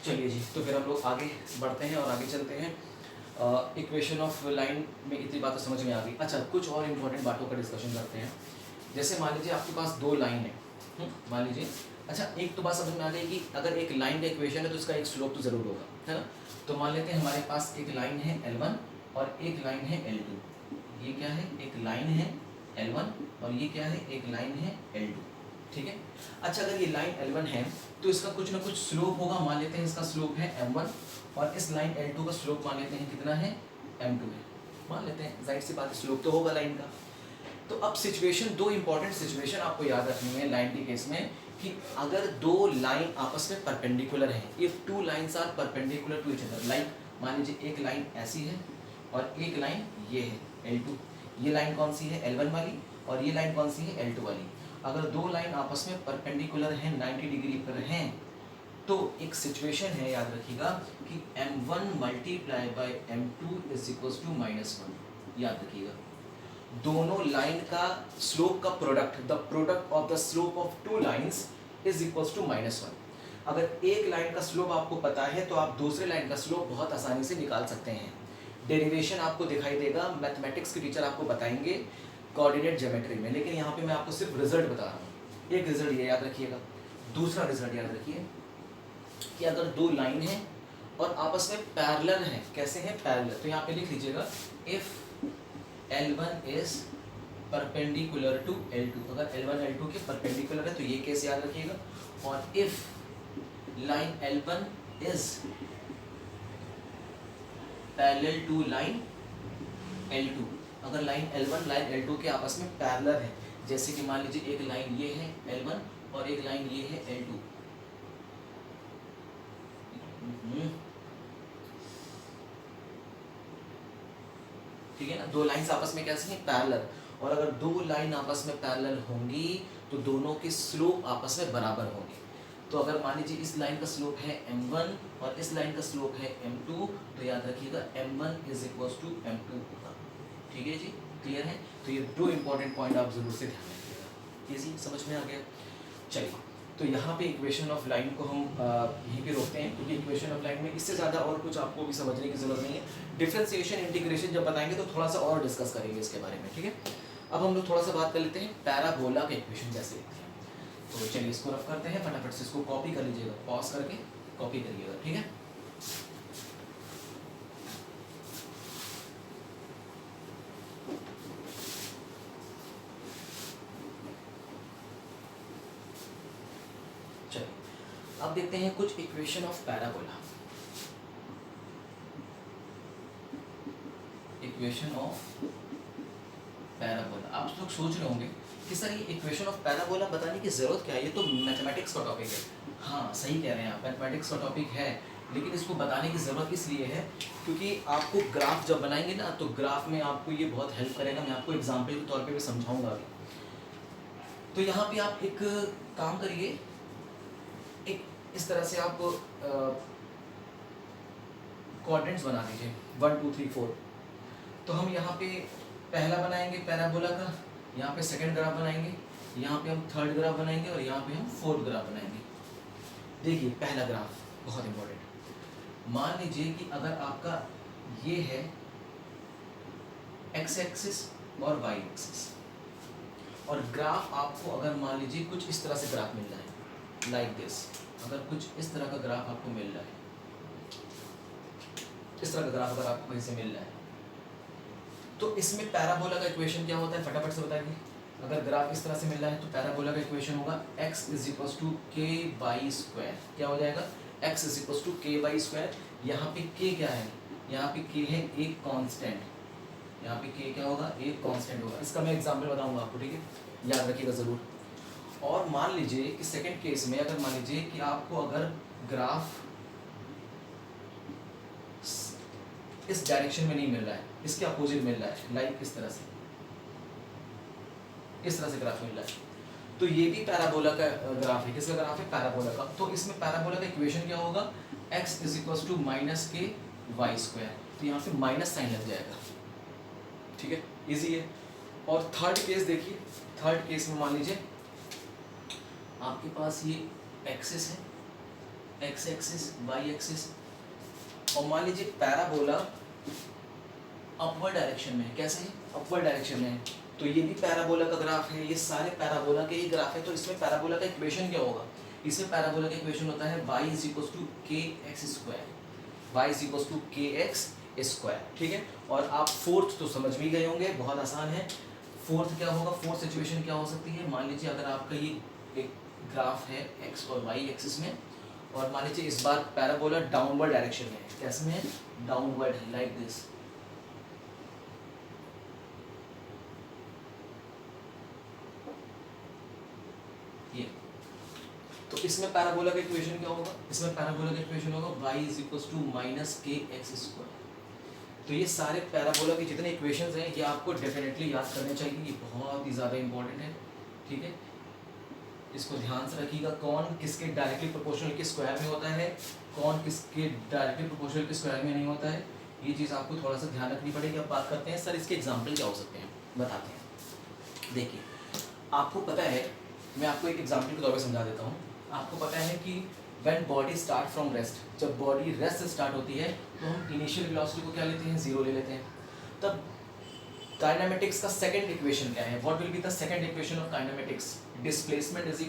चलिए जी, तो फिर हम लोग आगे बढ़ते हैं और आगे चलते हैं। इक्वेशन ऑफ लाइन में इतनी बातें समझ में आ गई। अच्छा, कुछ और इम्पोर्टेंट बातों का डिस्कशन करते हैं। जैसे मान लीजिए आपके पास दो लाइन है, मान लीजिए। अच्छा, एक तो बात समझ में आ गई कि अगर एक लाइन का इक्वेशन है तो इसका एक स्लोप तो ज़रूर होगा, है ना। तो मान लेते हैं हमारे पास एक लाइन है L1 और एक लाइन है L2। ये क्या है, एक लाइन है L1 और ये क्या है, एक लाइन है L2, ठीक है। अच्छा, अगर ये लाइन L1 है तो इसका कुछ ना कुछ स्लोप होगा। मान लेते हैं इसका स्लोप है M1 और इस लाइन L2 का स्लोप मान लेते हैं कितना है, M2 है। मान लेते हैं, जाहिर सी बात है स्लोप तो होगा लाइन का। तो अब सिचुएशन, दो इंपॉर्टेंट सिचुएशन आपको याद रखनी है लाइन के केस में, कि अगर दो लाइन आपस में परपेंडिकुलर हैं, if two lines are perpendicular to each other, like मान लीजिए एक लाइन ऐसी है और एक लाइन ये है L2। ये लाइन कौन सी है, L1 वाली, और ये लाइन कौन सी है, L2 वाली। अगर दो लाइन आपस में परपेंडिकुलर हैं, 90 डिग्री पर हैं, तो एक सिचुएशन है, याद रखिएगा, कि M1 multiply by M2 is equals to -1। याद रखिएगा, दोनों लाइन का स्लोप का product, the product of the slope of two lines is equals to -1। अगर एक लाइन का स्लोप आपको पता है तो आप दूसरे लाइन का स्लोप बहुत आसानी से निकाल सकते हैं। डेरिवेशन आपको दिखाई देगा, मैथमेटिक्स के टीचर आपको बताएंगे कोऑर्डिनेट ज्योमेट्री में, लेकिन यहाँ पे मैं आपको सिर्फ रिजल्ट बता रहा हूँ। एक रिजल्ट ये याद रखिएगा, दूसरा रिजल्ट याद रखिए कि अगर दो लाइन है और आपस में पैरेलल हैं, कैसे हैं, पैरेलल, तो यहाँ पे लिख लीजिएगा if L1 is perpendicular to L2। अगर L1 L2 के परपेंडिकुलर है तो ये केस याद रखिएगा। और if line L1 is parallel to line L2, अगर लाइन L1 लाइन L2 के आपस में पैरेलल है, जैसे कि मान लीजिए एक लाइन ये है L1 और एक लाइन ये है L2, ठीक है ना। दो लाइंस आपस में कैसे हैं, पैरेलल। और अगर दो लाइन आपस में पैरेलल होंगी तो दोनों के स्लोप आपस में बराबर होंगे। तो अगर मान लीजिए इस लाइन का स्लोप है M1 और इस लाइन का स्लोप है M2, तो याद रखिएगा M1 is equals to M2 होगा, ठीक है जी, क्लियर है। तो ये दो इंपॉर्टेंट पॉइंट आप जरूर से ध्यान रखिएगा। ये जी समझ में आ गया। चलिए, तो यहाँ पे इक्वेशन ऑफ लाइन को हम यहीं पे रोकते हैं, क्योंकि इक्वेशन ऑफ लाइन में इससे ज़्यादा और कुछ आपको भी समझने की ज़रूरत नहीं है। डिफरेंशिएशन इंटीग्रेशन जब बताएंगे तो थोड़ा सा और डिस्कस करेंगे इसके बारे में, ठीक है। अब हम लोग थोड़ा सा बात कर लेते हैं पैराबोला के इक्वेशन जैसे लिखते हैं। तो चलिए इसको रफ करते हैं, फटाफट से इसको कॉपी कर लीजिएगा, पॉज करके कॉपी करिएगा, ठीक है। अब देखते हैं कुछ equation of parabola. Equation of parabola, आप लोग सोच रहे होंगे कि सर ये इक्वेशन ऑफ पैराबोला बताने की जरूरत क्या है, ये तो मैथमेटिक्स का टॉपिक है। हाँ, सही कह रहे हैं आप, मैथमेटिक्स का टॉपिक है, लेकिन इसको बताने की ज़रूरत इसलिए है क्योंकि आपको ग्राफ जब बनाएंगे ना, तो ग्राफ में आपको ये बहुत हेल्प करेगा। मैं आपको एग्जाम्पल के तौर पे भी समझाऊंगा अभी। तो यहाँ पे आप एक काम करिए, एक इस तरह से आप क्वाड्रेंट्स बना दीजिए 1 2 3 4। तो हम यहाँ पे पहला बनाएंगे पैराबोला का, यहाँ पे सेकंड ग्राफ बनाएंगे, यहाँ पे हम थर्ड ग्राफ बनाएंगे और यहाँ पे हम फोर्थ ग्राफ बनाएंगे। देखिए पहला ग्राफ बहुत इंपॉर्टेंट। मान लीजिए कि अगर आपका ये है एक्स एक्सिस और वाई एक्सिस, और ग्राफ आपको अगर मान लीजिए कुछ इस तरह से ग्राफ मिल रहा है, लाइक दिस। अगर कुछ इस तरह का ग्राफ आपको मिल रहा है, इस तरह का ग्राफ अगर आपको कहीं से मिल रहा है, तो इसमें पैराबोला का इक्वेशन क्या होता है, फटाफट से बताइए। अगर ग्राफ इस तरह से मिल रहा है तो पैराबोला का इक्वेशन होगा x इज इक्वल्स टू के बाई स्क्वायर। क्या हो जाएगा, x इज इक्वल्स टू के बाई स्क्वायर। यहाँ पे k क्या है, यहाँ पे k है एक कांस्टेंट, यहाँ पे k क्या होगा, एक कांस्टेंट होगा। इसका मैं एग्जांपल बताऊंगा आपको, ठीक है, याद रखिएगा ज़रूर। और मान लीजिए कि सेकंड केस में अगर मान लीजिए कि आपको अगर ग्राफ इस डायरेक्शन में नहीं मिल रहा है, इसके अपोजिट मिल रहा है, लाइक इस तरह से ग्राफ मिल रहा है। तो ये भी पैराबोला का ग्राफ है। किसका ग्राफ है? पैराबोला का। तो इसमें पैराबोला का इक्वेशन क्या होगा? x = -k² तो यहाँ पे माइनस साइन लग जाएगा, ठीक है, इजी है। और थर्ड केस देखिए, थर्ड केस में मान लीजिए आपके पास ये एक्सिस है, x एक्सिस, y एक्सिस, और मान लीजिए पैराबोला अपवर्ड डायरेक्शन में है। कैसे है? अपवर्ड डायरेक्शन में है। तो ये भी पैराबोला का ग्राफ है, ये सारे पैराबोला के ही ग्राफ है। तो इसमें पैराबोला का इक्वेशन क्या होगा? इसमें पैराबोला का इक्वेशन होता है y = kx², ठीक है। और आप फोर्थ तो समझ भी गए होंगे, बहुत आसान है। फोर्थ क्या होगा? फोर्थ सिचुएशन क्या हो सकती है? मान लीजिए अगर आपका ये एक ग्राफ है x और y एक्सिस में, और मान लीजिए इस बार पैराबोला डाउनवर्ड डायरेक्शन में है। कैसे में है? Downward, like this. ये तो इसमें पैराबोला का इक्वेशन क्या होगा? इसमें पैराबोला का इक्वेशन होगा y = -kx²। तो ये सारे पैराबोला के जितने इक्वेशंस हैं ये आपको डेफिनेटली याद करने चाहिए, ये बहुत ही ज़्यादा इंपॉर्टेंट है, ठीक है। इसको ध्यान से रखिएगा, कौन किसके डायरेक्टली प्रोपोर्शनल के स्क्वायर में होता है, कौन किसके डायरेक्टली प्रोपोर्शनल के स्क्वायर में नहीं होता है, ये चीज़ आपको थोड़ा सा ध्यान रखनी पड़ेगी। अब बात करते हैं सर इसके एग्जाम्पल क्या हो सकते हैं, बताते हैं। देखिए, आपको पता है, मैं आपको एक एग्जाम्पल के तौर पर समझा देता हूँ। आपको पता है कि when body start from rest, जब बॉडी रेस्ट से स्टार्ट होती है तो हम इनिशियल वेलोसिटी को क्या लेते हैं? 0 ले लेते हैं। तब काइनेमेटिक्स का सेकंड इक्वेशन क्या है? What will be the second equation of kinematics? Displacement = ut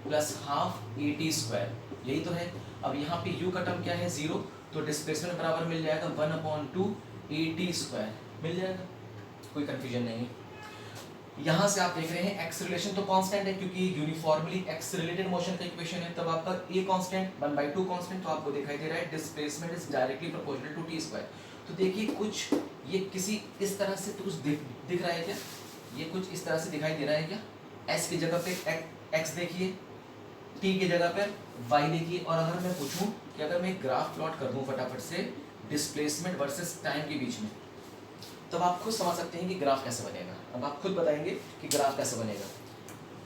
+ ½ at², यही तो है। अब यहाँ पे u का टर्म क्या है? 0, तो डिस्प्लेसमेंट बराबर मिल जाएगा 1/2 at², मिल जाएगा, कोई कंफ्यूजन नहीं है। यहाँ से आप देख रहे हैं एक्स रिलेशन तो कांस्टेंट है, क्योंकि यूनिफॉर्मली एक्स रिलेटेड मोशन का इक्वेशन है। तब आपका a कांस्टेंट, 1/2 कांस्टेंट, तो आपको दिखाई दे रहा है displacement is directly proportional to t²। तो देखिए कुछ ये किसी इस तरह से तो कुछ दिख रहा है क्या? ये कुछ इस तरह से दिखाई दे रहा है क्या? s की जगह पे x देखिए, t की जगह पर y देखिए। और अगर मैं पूछूं कि अगर मैं ग्राफ प्लॉट कर दूं फटाफट से डिस्प्लेसमेंट वर्सेस टाइम के बीच में, तब आप खुद समझ सकते हैं कि ग्राफ कैसे बनेगा। अब आप खुद बताएंगे कि ग्राफ कैसे बनेगा।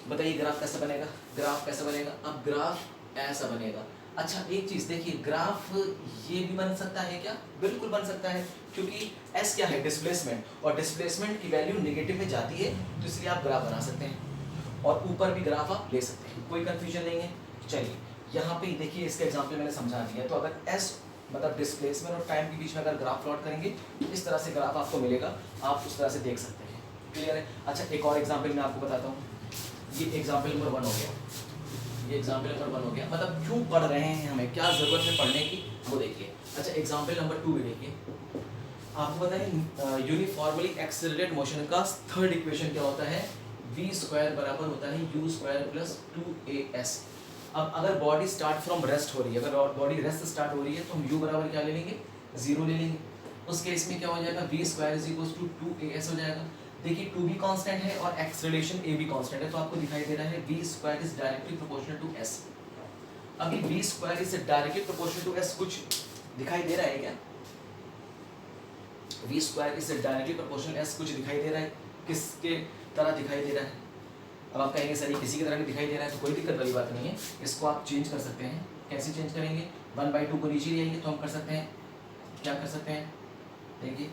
बताइए ग्राफ कैसे बनेगा? ग्राफ कैसे बनेगा? अब ग्राफ ऐसा बनेगा। अच्छा एक चीज़ देखिए, ग्राफ ये भी बन सकता है क्या? बिल्कुल बन सकता है, क्योंकि s क्या है? डिस्प्लेसमेंट, और डिस्प्लेसमेंट की वैल्यू नेगेटिव में जाती है, तो इसलिए आप ग्राफ बना सकते हैं, और ऊपर भी ग्राफ आप ले सकते हैं, कोई कंफ्यूजन नहीं है। चलिए यहाँ पे देखिए, इसका एग्जाम्पल मैंने समझा दिया। तो अगर s मतलब डिस्प्लेसमेंट और टाइम के बीच में अगर ग्राफ प्लॉट करेंगे तो इस तरह से ग्राफ आपको मिलेगा, आप उस तरह से देख सकते हैं। क्लियर है? अच्छा एक और एग्जाम्पल मैं आपको बताता हूँ। ये एग्जाम्पल नंबर 1 हो गया, ये एग्जाम्पल नंबर 1 हो गया। मतलब क्यों पढ़ रहे हैं, हमें क्या ज़रूरत है पढ़ने की, वो देखिए। अच्छा एग्जाम्पल नंबर 2 भी देखिए। आपको पता है यूनिफॉर्मली एक्सेलरेटेड मोशन का थर्ड इक्वेशन क्या होता है? v² बराबर होता है u² + 2as। अब अगर बॉडी स्टार्ट फ्रॉम रेस्ट हो रही है, अगर बॉडी रेस्ट से स्टार्ट हो रही है, तो हम u बराबर क्या ले लेंगे? 0 ले लेंगे। उस केस में क्या हो जाएगा? v² = 2as हो जाएगा। देखिए 2 भी कांस्टेंट है और एक्सेलरेशन a भी कांस्टेंट है, तो आपको दिखाई दे रहा है v² is directly proportional to s। अभी v² is directly proportional to s कुछ दिखाई दे रहा है क्या? v² is directly proportional s कुछ दिखाई दे रहा है? किसके तरह दिखाई दे रहा है? अब आप कहेंगे सर ये किसी की तरह नहीं दिखाई दे रहा है, तो कोई दिक्कत वाली बात नहीं है, इसको आप चेंज कर सकते हैं। कैसे चेंज करेंगे? 1/2 को नीचे लेंगे तो हम कर सकते हैं, क्या कर सकते हैं? देखिए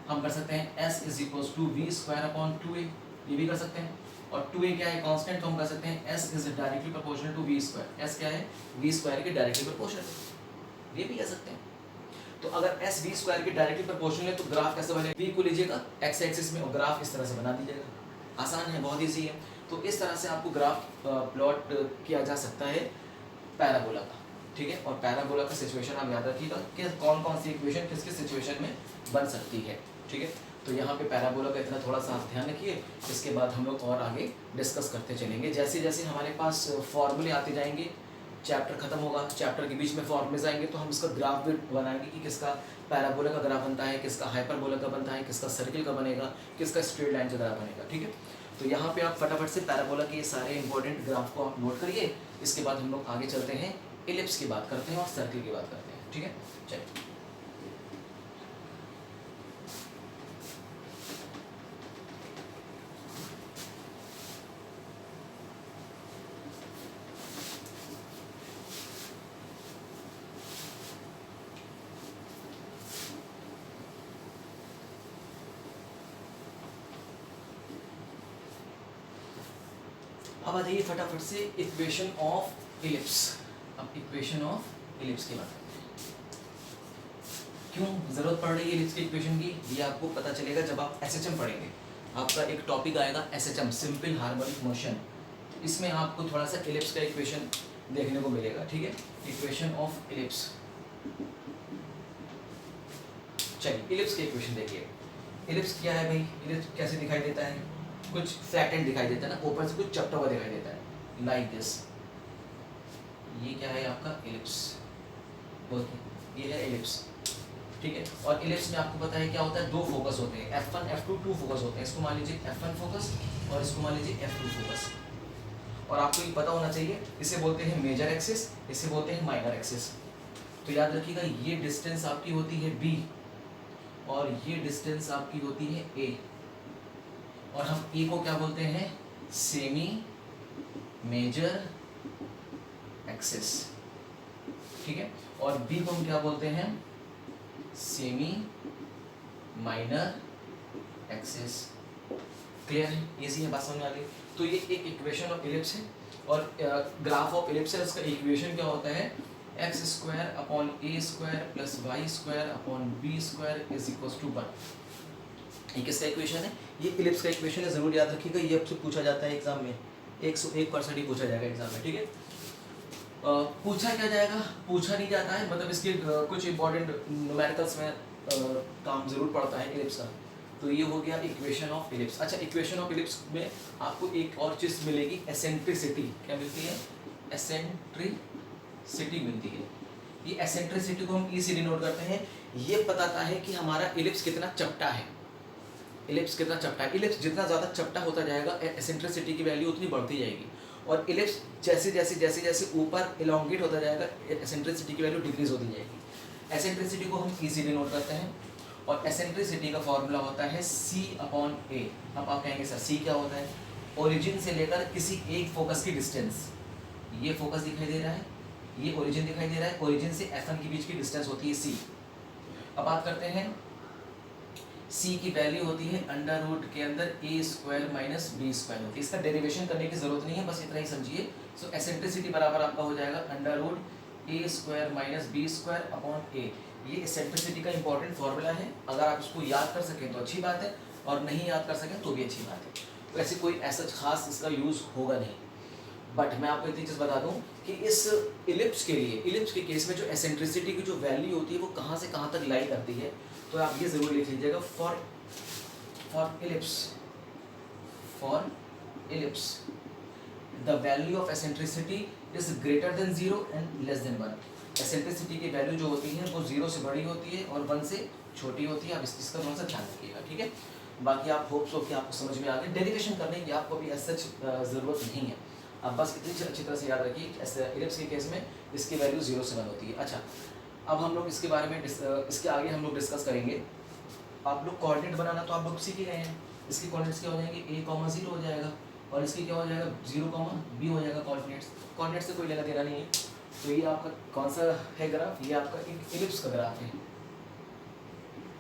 हम कर सकते हैं s = v²/2a, ये भी कर सकते हैं। और 2a क्या है? कांस्टेंट, तो हम कर सकते हैं s is directly proportional to v²। s क्या है? v² के डायरेक्टली प्रोपोर्शनल, ये भी कह सकते हैं। तो अगर s v² के डायरेक्टली प्रोपोर्शनल है तो ग्राफ कैसे बनेगा? v को लीजिएगा x एक्सिस में और ग्राफ इस तरह से बना दीजिएगा। आसान है, बहुत ईजी है। तो इस तरह से आपको ग्राफ प्लॉट किया जा सकता है पैराबोला का, ठीक है। और पैराबोला का सिचुएशन आप याद रखिएगा कि कौन कौन सी इक्वेशन किस किस सिचुएशन में बन सकती है, ठीक है। तो यहाँ पे पैराबोला का इतना थोड़ा सा आप ध्यान रखिए। इसके बाद हम लोग और आगे डिस्कस करते चलेंगे। जैसे जैसे हमारे पास फॉर्मूले आते जाएंगे, चैप्टर खत्म होगा, चैप्टर के बीच में फॉर्मूले आएंगे, तो हम इसका ग्राफ भी बनाएंगे कि किसका पैराबोला का ग्राफ बनता है, किसका हाइपरबोला का बनता है, किसका सर्किल का बनेगा, किसका स्ट्रेट लाइन का ग्राफ बनेगा, ठीक है। तो यहाँ पे आप फटाफट से पैराबोला के ये सारे इंपॉर्टेंट ग्राफ को आप नोट करिए। इसके बाद हम लोग आगे चलते हैं, इलिप्स की बात करते हैं और सर्किल की बात करते हैं, ठीक है। चलिए अब आ जाइए फटाफट से इक्वेशन ऑफ इलिप्स। अब इक्वेशन ऑफ इलिप्स की बात करते हैं। क्यों जरूरत पड़ रही है इलिप्स की इक्वेशन की, ये आपको पता चलेगा जब आप एसएचएम पढ़ेंगे। आपका एक टॉपिक आएगा एसएचएम, सिंपल हार्मोनिक मोशन, इसमें आपको थोड़ा सा इलिप्स का इक्वेशन देखने को मिलेगा, ठीक है। इक्वेशन ऑफ इलिप्स, चलिए इलिप्स की इक्वेशन देखिए। इलिप्स क्या है भाई, इलिप्स कैसे दिखाई देता है, कुछ फ्लैटेंड दिखाई देता है ना, ऊपर से कुछ चपटा हुआ दिखाई देता है लाइक दिस। ये क्या है आपका इलिप्स, बोलते ये है इलिप्स, ठीक है। और इलिप्स में आपको पता है क्या होता है, दो फोकस होते हैं, F1 F2, टू फोकस होते हैं। इसको मान लीजिए F1 फोकस और इसको मान लीजिए F2 फोकस। और आपको ये पता होना चाहिए, इसे बोलते हैं मेजर एक्सिस, इसे बोलते हैं माइनर एक्सिस। तो याद रखिएगा ये डिस्टेंस आपकी होती है B और ये डिस्टेंस आपकी होती है A, और हम A को क्या बोलते हैं, सेमी मेजर एक्सिस, ठीक है। और B को हम क्या बोलते हैं, सेमी माइनर एक्सिस। क्लियर है, इजी है, बात समझ में आ गई। तो ये एक इक्वेशन ऑफ इलिप्स है, और ग्राफ ऑफ इलिप्स है, उसका इक्वेशन क्या होता है, x square upon a square plus y square upon b square is equal to 1। ये किसका इक्वेशन है, ये इलिप्स का इक्वेशन है, जरूर याद रखिएगा, ये आपसे पूछा जाता है एग्जाम में, 101% ही पूछा जाएगा एग्जाम में, ठीक है। पूछा क्या जाएगा, पूछा नहीं जाता है, मतलब इसके कुछ इंपॉर्टेंट न्यूमेरिकल्स में काम जरूर पड़ता है इलिप्स का। तो ये हो गया इक्वेशन ऑफ इलिप्स। अच्छा, इक्वेशन ऑफ इलिप्स में आपको एक और चीज़ मिलेगी, एसेंट्रिसिटी। क्या मिलती है, एसेंट्रिसिटी मिलती है। ये एसेंट्रिसिटी को हम ई से डिनोट करते हैं, ये बताता है कि हमारा इलिप्स कितना चपटा है, इलिप्स कितना चपटा है। इलिप्स जितना ज़्यादा चपटा होता जाएगा, एसेंट्रिसिटी की वैल्यू उतनी बढ़ती जाएगी, और इलिप्स जैसे जैसे जैसे जैसे ऊपर इलोंगेट होता जाएगा, एसेंट्रिसिटी की वैल्यू डिक्रीज होती जाएगी। एसेंट्रिसिटी को हम ई से डिनोट करते हैं, और एसेंट्रिसिटी का फॉर्मूला होता है C अपॉन A। अब आप कहेंगे सर C क्या होता है, ओरिजिन से लेकर किसी एक फोकस की डिस्टेंस, ये फोकस दिखाई दे रहा है, ये ओरिजिन दिखाई दे रहा है, ओरिजिन से F1 के बीच की डिस्टेंस होती है C। अब बात करते हैं, C की वैल्यू होती है अंडर रूट के अंदर A square minus B square होती है। इसका डेरिवेशन करने की जरूरत नहीं है, बस इतना ही समझिए। सो एसेंट्रिसिटी बराबर आपका हो जाएगा under root A square minus B square upon A। ये एसेंट्रिसिटी का इंपॉर्टेंट फॉर्मूला है, अगर आप इसको याद कर सकें तो अच्छी बात है, और नहीं याद कर सकें तो भी अच्छी बात है। तो ऐसे कोई ऐसा खास इसका यूज़ होगा नहीं, बट मैं आपको इतनी चीज़ बता दूं कि इस इलिप्स के लिए, इलिप्स के केस में जो एसेंट्रिसिटी की जो वैल्यू होती है वो कहाँ से कहाँ तक लाई करती है, तो आप ये ज़रूर लिख लीजिएगा, for ellipse the value of eccentricity is greater than 0 and less than 1। Eccentricity की वैल्यू जो होती है वो 0 से बड़ी होती है और 1 से छोटी होती है। आप इसका थोड़ा सा ध्यान रखिएगा, ठीक है। बाकी आप होप्स हो कि आपको समझ में आ गए, डेरिवेशन करने की आपको अभी सच ज़रूरत नहीं है, आप बस इतनी अच्छी तरह से याद रखिए, इलिप्स के केस में इसकी वैल्यू 0 से 1 होती है। अच्छा, अब हम लोग इसके बारे में इसके आगे हम लोग डिस्कस करेंगे। आप लोग कोऑर्डिनेट बनाना तो आप लोग सीख ही गए हैं, इसके कोऑर्डिनेट्स क्या हो जाएंगे, A, 0 हो जाएगा, और इसकी क्या हो जाएगा, 0, B हो जाएगा। कोऑर्डिनेट्स से कोई लेना देना नहीं है। तो ये आपका कौन सा है ग्राफ, ये आपका एक इलिप्स का ग्राफ है।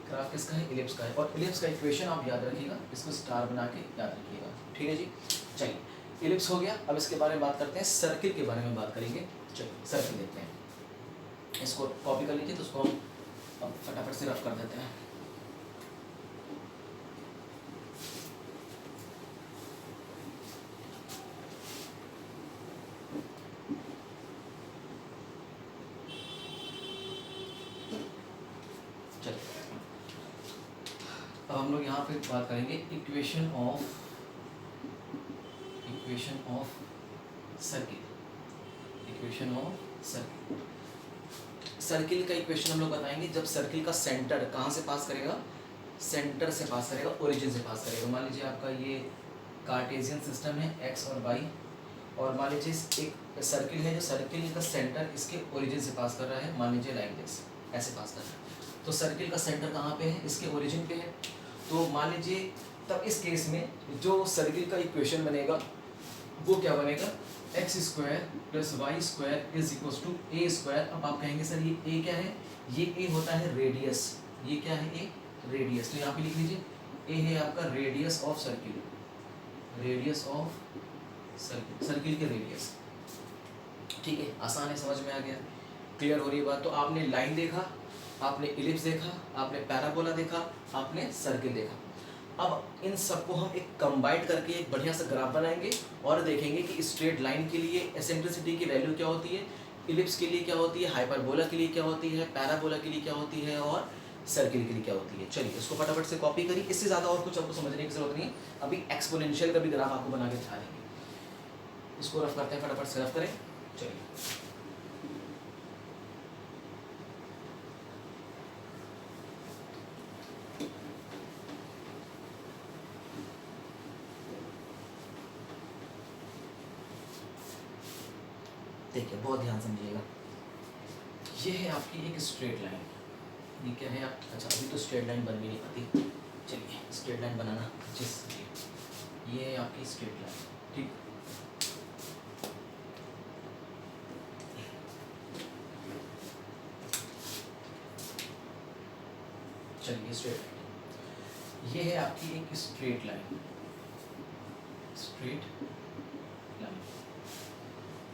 ग्राफ किसका है, इलिप्स का है, और इलिप्स का इक्वेशन आप याद रखिएगा, इसको स्टार बना के याद रखिएगा, ठीक है जी। चलिए, इलिप्स हो गया, अब इसके बारे में बात करते हैं, सर्किल के बारे में बात करेंगे। चलिए सर्किल देखते हैं, इसको कॉपी कर लीजिए, तो उसको हम अब फटाफट से रफ कर देते हैं। अब हम लोग यहाँ पे बात करेंगे equation of circle. Equation of circle का इक्वेशन हम लोग बताएंगे जब सर्किल का सेंटर कहाँ से पास करेगा, सेंटर से पास करेगा, ओरिजिन से पास करेगा। मान लीजिए आपका ये कार्टेशियन सिस्टम है, एक्स और वाई, और मान लीजिए एक सर्किल है, जो सर्किल का सेंटर इसके ओरिजिन से पास कर रहा है, मान लीजिए लाइक दिस, ऐसे पास कर रहा है। तो सर्किल का सेंटर कहाँ पे है, इसके ओरिजिन पे है। तो मान लीजिए तब इस केस में जो सर्किल का इक्वेशन बनेगा वो क्या बनेगा, x square plus y square is equal to a square. अब आप कहेंगे सर ये ए क्या है, ये ए होता है रेडियस, ये क्या है, ए रेडियस। तो यहाँ पे लिख लीजिए ए है आपका radius of circle, radius of circle के रेडियस। ठीक है, आसान है, समझ में आ गया, क्लियर हो रही है बात। तो आपने लाइन देखा, आपने इलिप्स देखा, आपने पैराबोला देखा, आपने सर्किल देखा। अब इन सबको हम एक कंबाइंड करके एक बढ़िया सा ग्राफ बनाएंगे और देखेंगे कि स्ट्रेट लाइन के लिए एसेंट्रिसिटी की वैल्यू क्या होती है, इलिप्स के लिए क्या होती है, हाइपरबोला के लिए क्या होती है, पैराबोला के लिए क्या होती है और सर्किल के लिए क्या होती है। चलिए इसको फटाफट से कॉपी करिए, इससे ज़्यादा और कुछ आपको समझने की जरूरत नहीं। अभी एक्सपोनेंशियल का भी ग्राफ आपको बना के दिखा देंगे। इसको रफ करते हैं, फटाफट से रफ करें। चलिए देखिए, बहुत ध्यान समझिएगा। ये है आपकी एक स्ट्रेट लाइन, ये क्या है आप, अच्छा अभी तो स्ट्रेट लाइन बन भी नहीं पाती, चलिए स्ट्रेट लाइन बनाना जिस, ये है आपकी स्ट्रेट लाइन। ठीक, चलिए स्ट्रेट लाइन, ये है आपकी एक स्ट्रेट लाइन, स्ट्रेट लाइन।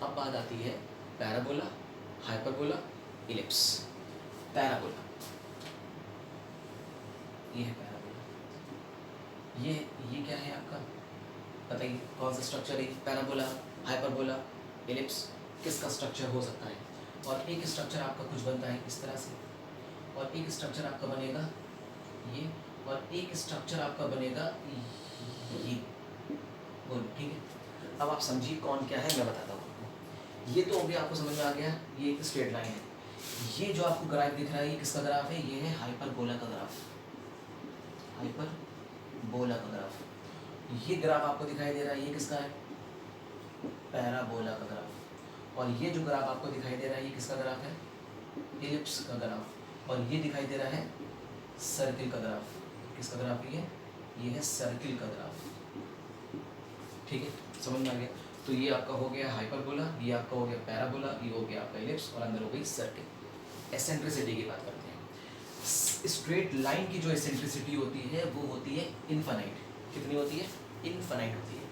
अब बात आती है पैराबोला, हाइपरबोला, इलिप्स। पैराबोला, ये है पैराबोला, ये क्या है आपका, बताइए कौन सा स्ट्रक्चर है, पैराबोला, हाइपरबोला, इलिप्स, किसका स्ट्रक्चर हो सकता है। और एक स्ट्रक्चर आपका कुछ बनता है इस तरह से, और एक स्ट्रक्चर आपका बनेगा ये, और एक स्ट्रक्चर आपका बनेगा ये। बोलो ठीक है। अब आप समझिए कौन क्या है, मैं बताता हूँ आपको। ये तो हो गया, आपको समझ में आ गया, ये एक स्ट्रेट लाइन है। ये जो आपको ग्राफ दिख रहा है, ये किसका ग्राफ है, ये है हाइपरबोला का ग्राफ, हाइपरबोला का ग्राफ। ये ग्राफ आपको दिखाई दे रहा है, ये किसका है, पैराबोला का ग्राफ। और ये जो ग्राफ आपको दिखाई दे रहा है, ये किसका ग्राफ है, इलिप्स का ग्राफ। और ये दिखाई दे रहा है सर्किल का ग्राफ। किसका ग्राफ ये है सर्किल का ग्राफ। ठीक है, समझ में आ गया। तो ये आपका हो गया हाइपरबोला, ये आपका हो गया पैराबोला, ये हो गया आपका इलिप्स, और अंदर हो गई सर्किल। एसेंट्रिसिटी की बात करते हैं। स्ट्रेट लाइन की जो एसेंट्रिसिटी होती है वो होती है इनफाइनाइट। कितनी होती है, इनफाइनाइट होती है।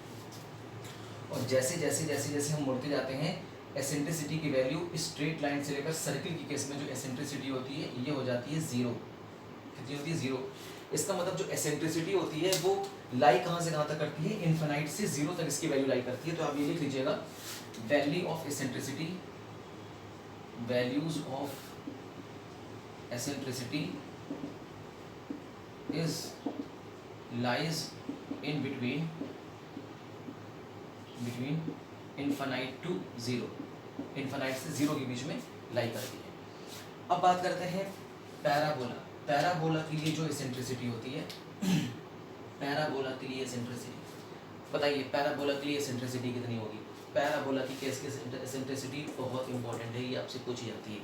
और जैसे जैसे जैसे जैसे हम मुड़ते जाते हैं, एसेंट्रिसिटी की वैल्यू स्ट्रेट लाइन से लेकर सर्किल की केस में जो एसेंट्रिसिटी होती है ये हो जाती है जीरो। कितनी होती है, जीरो। इसका मतलब जो एसेंट्रिसिटी होती है वो लाई कहाँ से कहाँ तक करती है, इनफाइनाइट से जीरो तक इसकी वैल्यू लाई करती है। तो आप ये लिख लीजिएगा, value of eccentricity, values of eccentricity is lies in between infinite to zero, infinite से जीरो के बीच में लाई करती है। अब बात करते हैं पैराबोला। पैराबोला के लिए जो एसेंट्रिसिटी होती है, पैराबोला के लिए एसेंट्रिसिटी बताइए, पैराबोला के लिए एसेंट्रिसिटी कितनी होगी। पैराबोला की केस की एसेंट्रिसिटी बहुत इंपॉर्टेंट है, ये आपसे पूछी जाती है।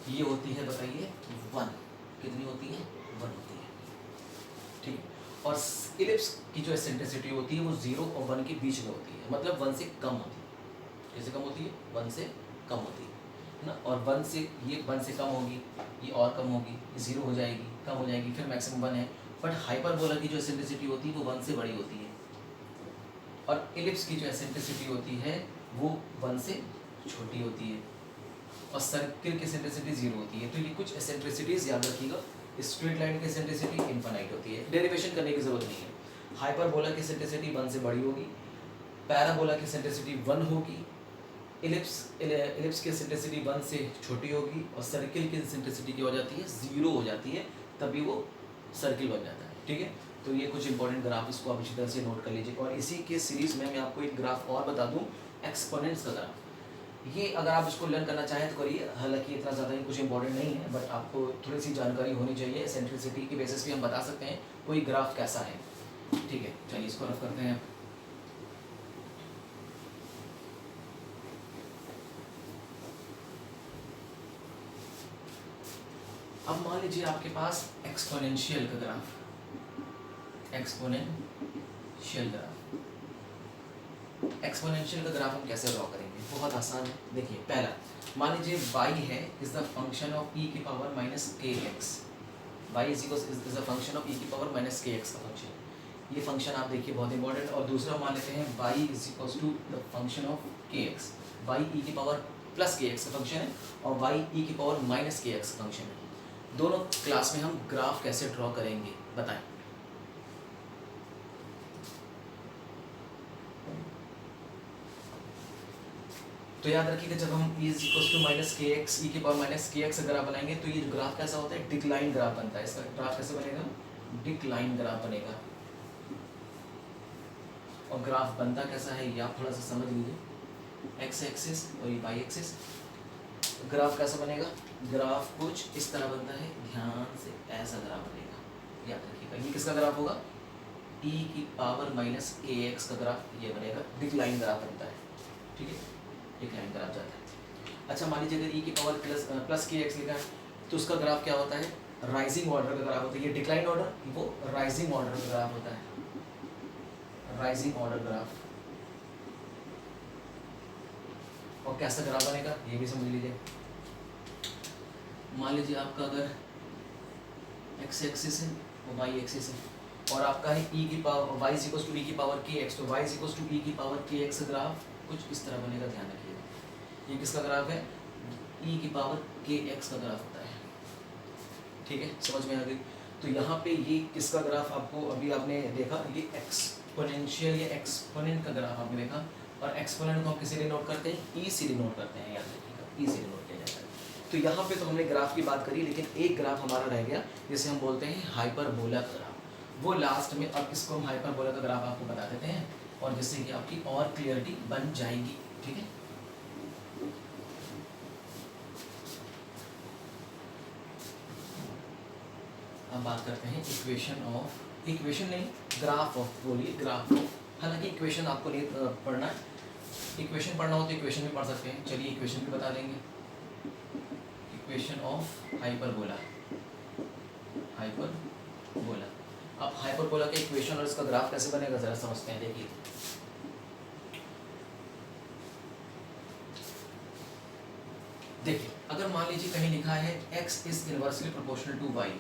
ये होती है, बताइए 1। कितनी होती है, 1 होती है। ठीक। और इलिप्स की जो एसेंट्रिसिटी होती है वो 0 और 1 के बीच में होती है, मतलब 1 से कम होती है। कैसे कम होती है, 1 से कम होती है ना। और 1 से, ये 1 से कम होगी, ये और कम होगी, ये 0 हो जाएगी, कम हो जाएगी, फिर मैक्सिमम 1 है। बट हाइपरबोला की जो एसेंट्रिसिटी होती है वो 1 से बड़ी होती है, और इलिप्स की जो एसेंट्रिसिटी होती है वो 1 से छोटी होती है, और सर्किल की एसेंट्रिसिटी 0 होती है। तो ये कुछ एसेंट्रिसिटीज याद रखिएगा। स्ट्रेट लाइन की एसेंट्रिसिटी इनफाइनाइट होती है, डेरिवेशन करने की जरूरत नहीं है। हाइपरबोला की एसेंट्रिसिटी 1 से बड़ी होगी, पैराबोला की एसेंट्रिसिटी 1 होगी, इलिप्स की एसेंट्रिसिटी 1 से छोटी होगी, और सर्किल की एसेंट्रिसिटी क्या हो जाती है, 0 हो जाती है, तभी वो सर्किल बन जाता है। ठीक है, तो ये कुछ इंपॉर्टेंट ग्राफ, इसको आप अच्छी तरह से नोट कर लीजिए। और इसी के सीरीज़ में मैं आपको एक ग्राफ और बता दूं, एक्सपोनेंट्स का ग्राफ। ये अगर आप इसको लर्न करना चाहें तो करिए, हालांकि इतना ज़्यादा ही कुछ इंपॉर्टेंट नहीं है, बट आपको थोड़ी सी जानकारी होनी चाहिए। एसेंट्रिसिटी की बेसिस पे हम बता सकते हैं कोई ग्राफ कैसा है। ठीक है, चलिए इसको रफ करते हैं। अब मान लीजिए आपके पास एक्सपोनेंशियल का ग्राफ, एक्सपोनेंशियल ग्राफ। एक्सपोनेंशियल का ग्राफ हम कैसे ड्रॉ करेंगे, बहुत आसान है। देखिए, पहला मान लीजिए y है is the function of e की power minus kx, y is the function of e की पावर माइनस kx का फंक्शन। ये फंक्शन आप देखिए बहुत इंपॉर्टेंट। और दूसरा मान लेते हैं y is equals to the function of kx। y e की पावर प्लस के एक्स का फंक्शन है और y e की पावर माइनस के एक्स का फंक्शन है। दोनों क्लास में हम ग्राफ कैसे ड्रॉ करेंगे बताएं। तो याद रखिएगा जब हम e is equals to minus k x e की power minus k x graph बनाएंगे तो ये ग्राफ कैसा होता है, डिक्लाइन ग्राफ बनता है। इसका ग्राफ कैसे बनेगा, डिक्लाइन ग्राफ बनेगा। और ग्राफ बनता कैसा है ये आप थोड़ा सा समझ लीजिए, एक्स एक्सिस और ये वाई एक्सिस। ग्राफ कैसा बनेगा, ग्राफ कुछ इस तरह बनता है, ध्यान से ऐसा ग्राफ बनेगा, याद रखिएगा। ये किसका ग्राफ होगा, e की पावर माइनस के एक्स का ग्राफ ये बनेगा, डिक्लाइन ग्राफ बनता है, ठीक है, डिक्लाइन ग्राफ जाता है। अच्छा मान लीजिए अगर e की पावर प्लस के एक्स लिखा है तो उसका ग्राफ क्या होता है, राइजिंग ऑर्डर का ग्राफ होता है। ये डिक्लाइन ऑर्डर, वो राइजिंग ऑर्डर का ग्राफ होता है, राइजिंग ऑर्डर ग्राफ। और कैसा ग्राफ बनेगा ये भी समझ लीजिए। मान लीजिए आपका अगर एक्स एक्सिस है और वाई एक्सिस है और आपका है e की power y is equals to e की पावर के एक्स, तो y is equals to e की पावर के एक्स ग्राफ कुछ इस तरह बनेगा, ध्यान रखिएगा। ये किसका ग्राफ है, e की पावर के एक्स का ग्राफ होता है, ठीक है, समझ में आ गई। तो यहाँ पे ये किसका ग्राफ आपको अभी आपने देखा, ये एक्सपोनेंशियल या एक्सपोनेंट का ग्राफ आपने देखा। और एक्सपोनेंट को हम किसे डिनोट करते हैं, ई से डिनोट करते हैं, याद रखिएगा, ई से डिनोट किया जाता है। तो यहाँ पे तो हमने ग्राफ की बात करी, लेकिन एक ग्राफ हमारा रह गया जिसे हम बोलते हैं हाइपरबोला का ग्राफ। वो लास्ट में, अब इसको हम हाइपरबोला का ग्राफ आपको बता देते हैं और जिससे कि आपकी और क्लियरिटी बन जाएगी, ठीक है। अब बात करते हैं इक्वेशन ऑफ, इक्वेशन नहीं ग्राफ ऑफ, बोलिए ग्राफ ऑफ। हालांकि इक्वेशन आपको नहीं पढ़ना है, इक्वेशन पढ़ना हो तो इक्वेशन भी पढ़ सकते हैं। चलिए इक्वेशन भी बता देंगे, इक्वेशन ऑफ हाइपरबोला, हाइपरबोला। अब हाइपरबोला के इक्वेशन और इसका ग्राफ कैसे बनेगा जरा समझते हैं, देखिए। देखिए अगर मान लीजिए कहीं लिखा है x is inversely proportional to y,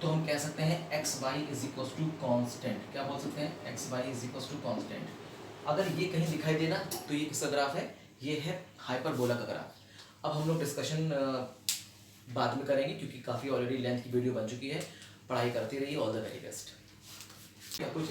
तो हम कह सकते हैं x y is equal to constant. क्या बोल सकते हैं, x y is equal to constant. अगर ये कहीं दिखाई देना तो ये किसका ग्राफ है, ये है हाइपरबोला का ग्राफ। अब हम लोग डिस्कशन बाद में करेंगे क्योंकि काफ़ी ऑलरेडी लेंथ की वीडियो बन चुकी है। पढ़ाई करते रहिए, ऑल द वेरी बेस्ट। क्या कुछ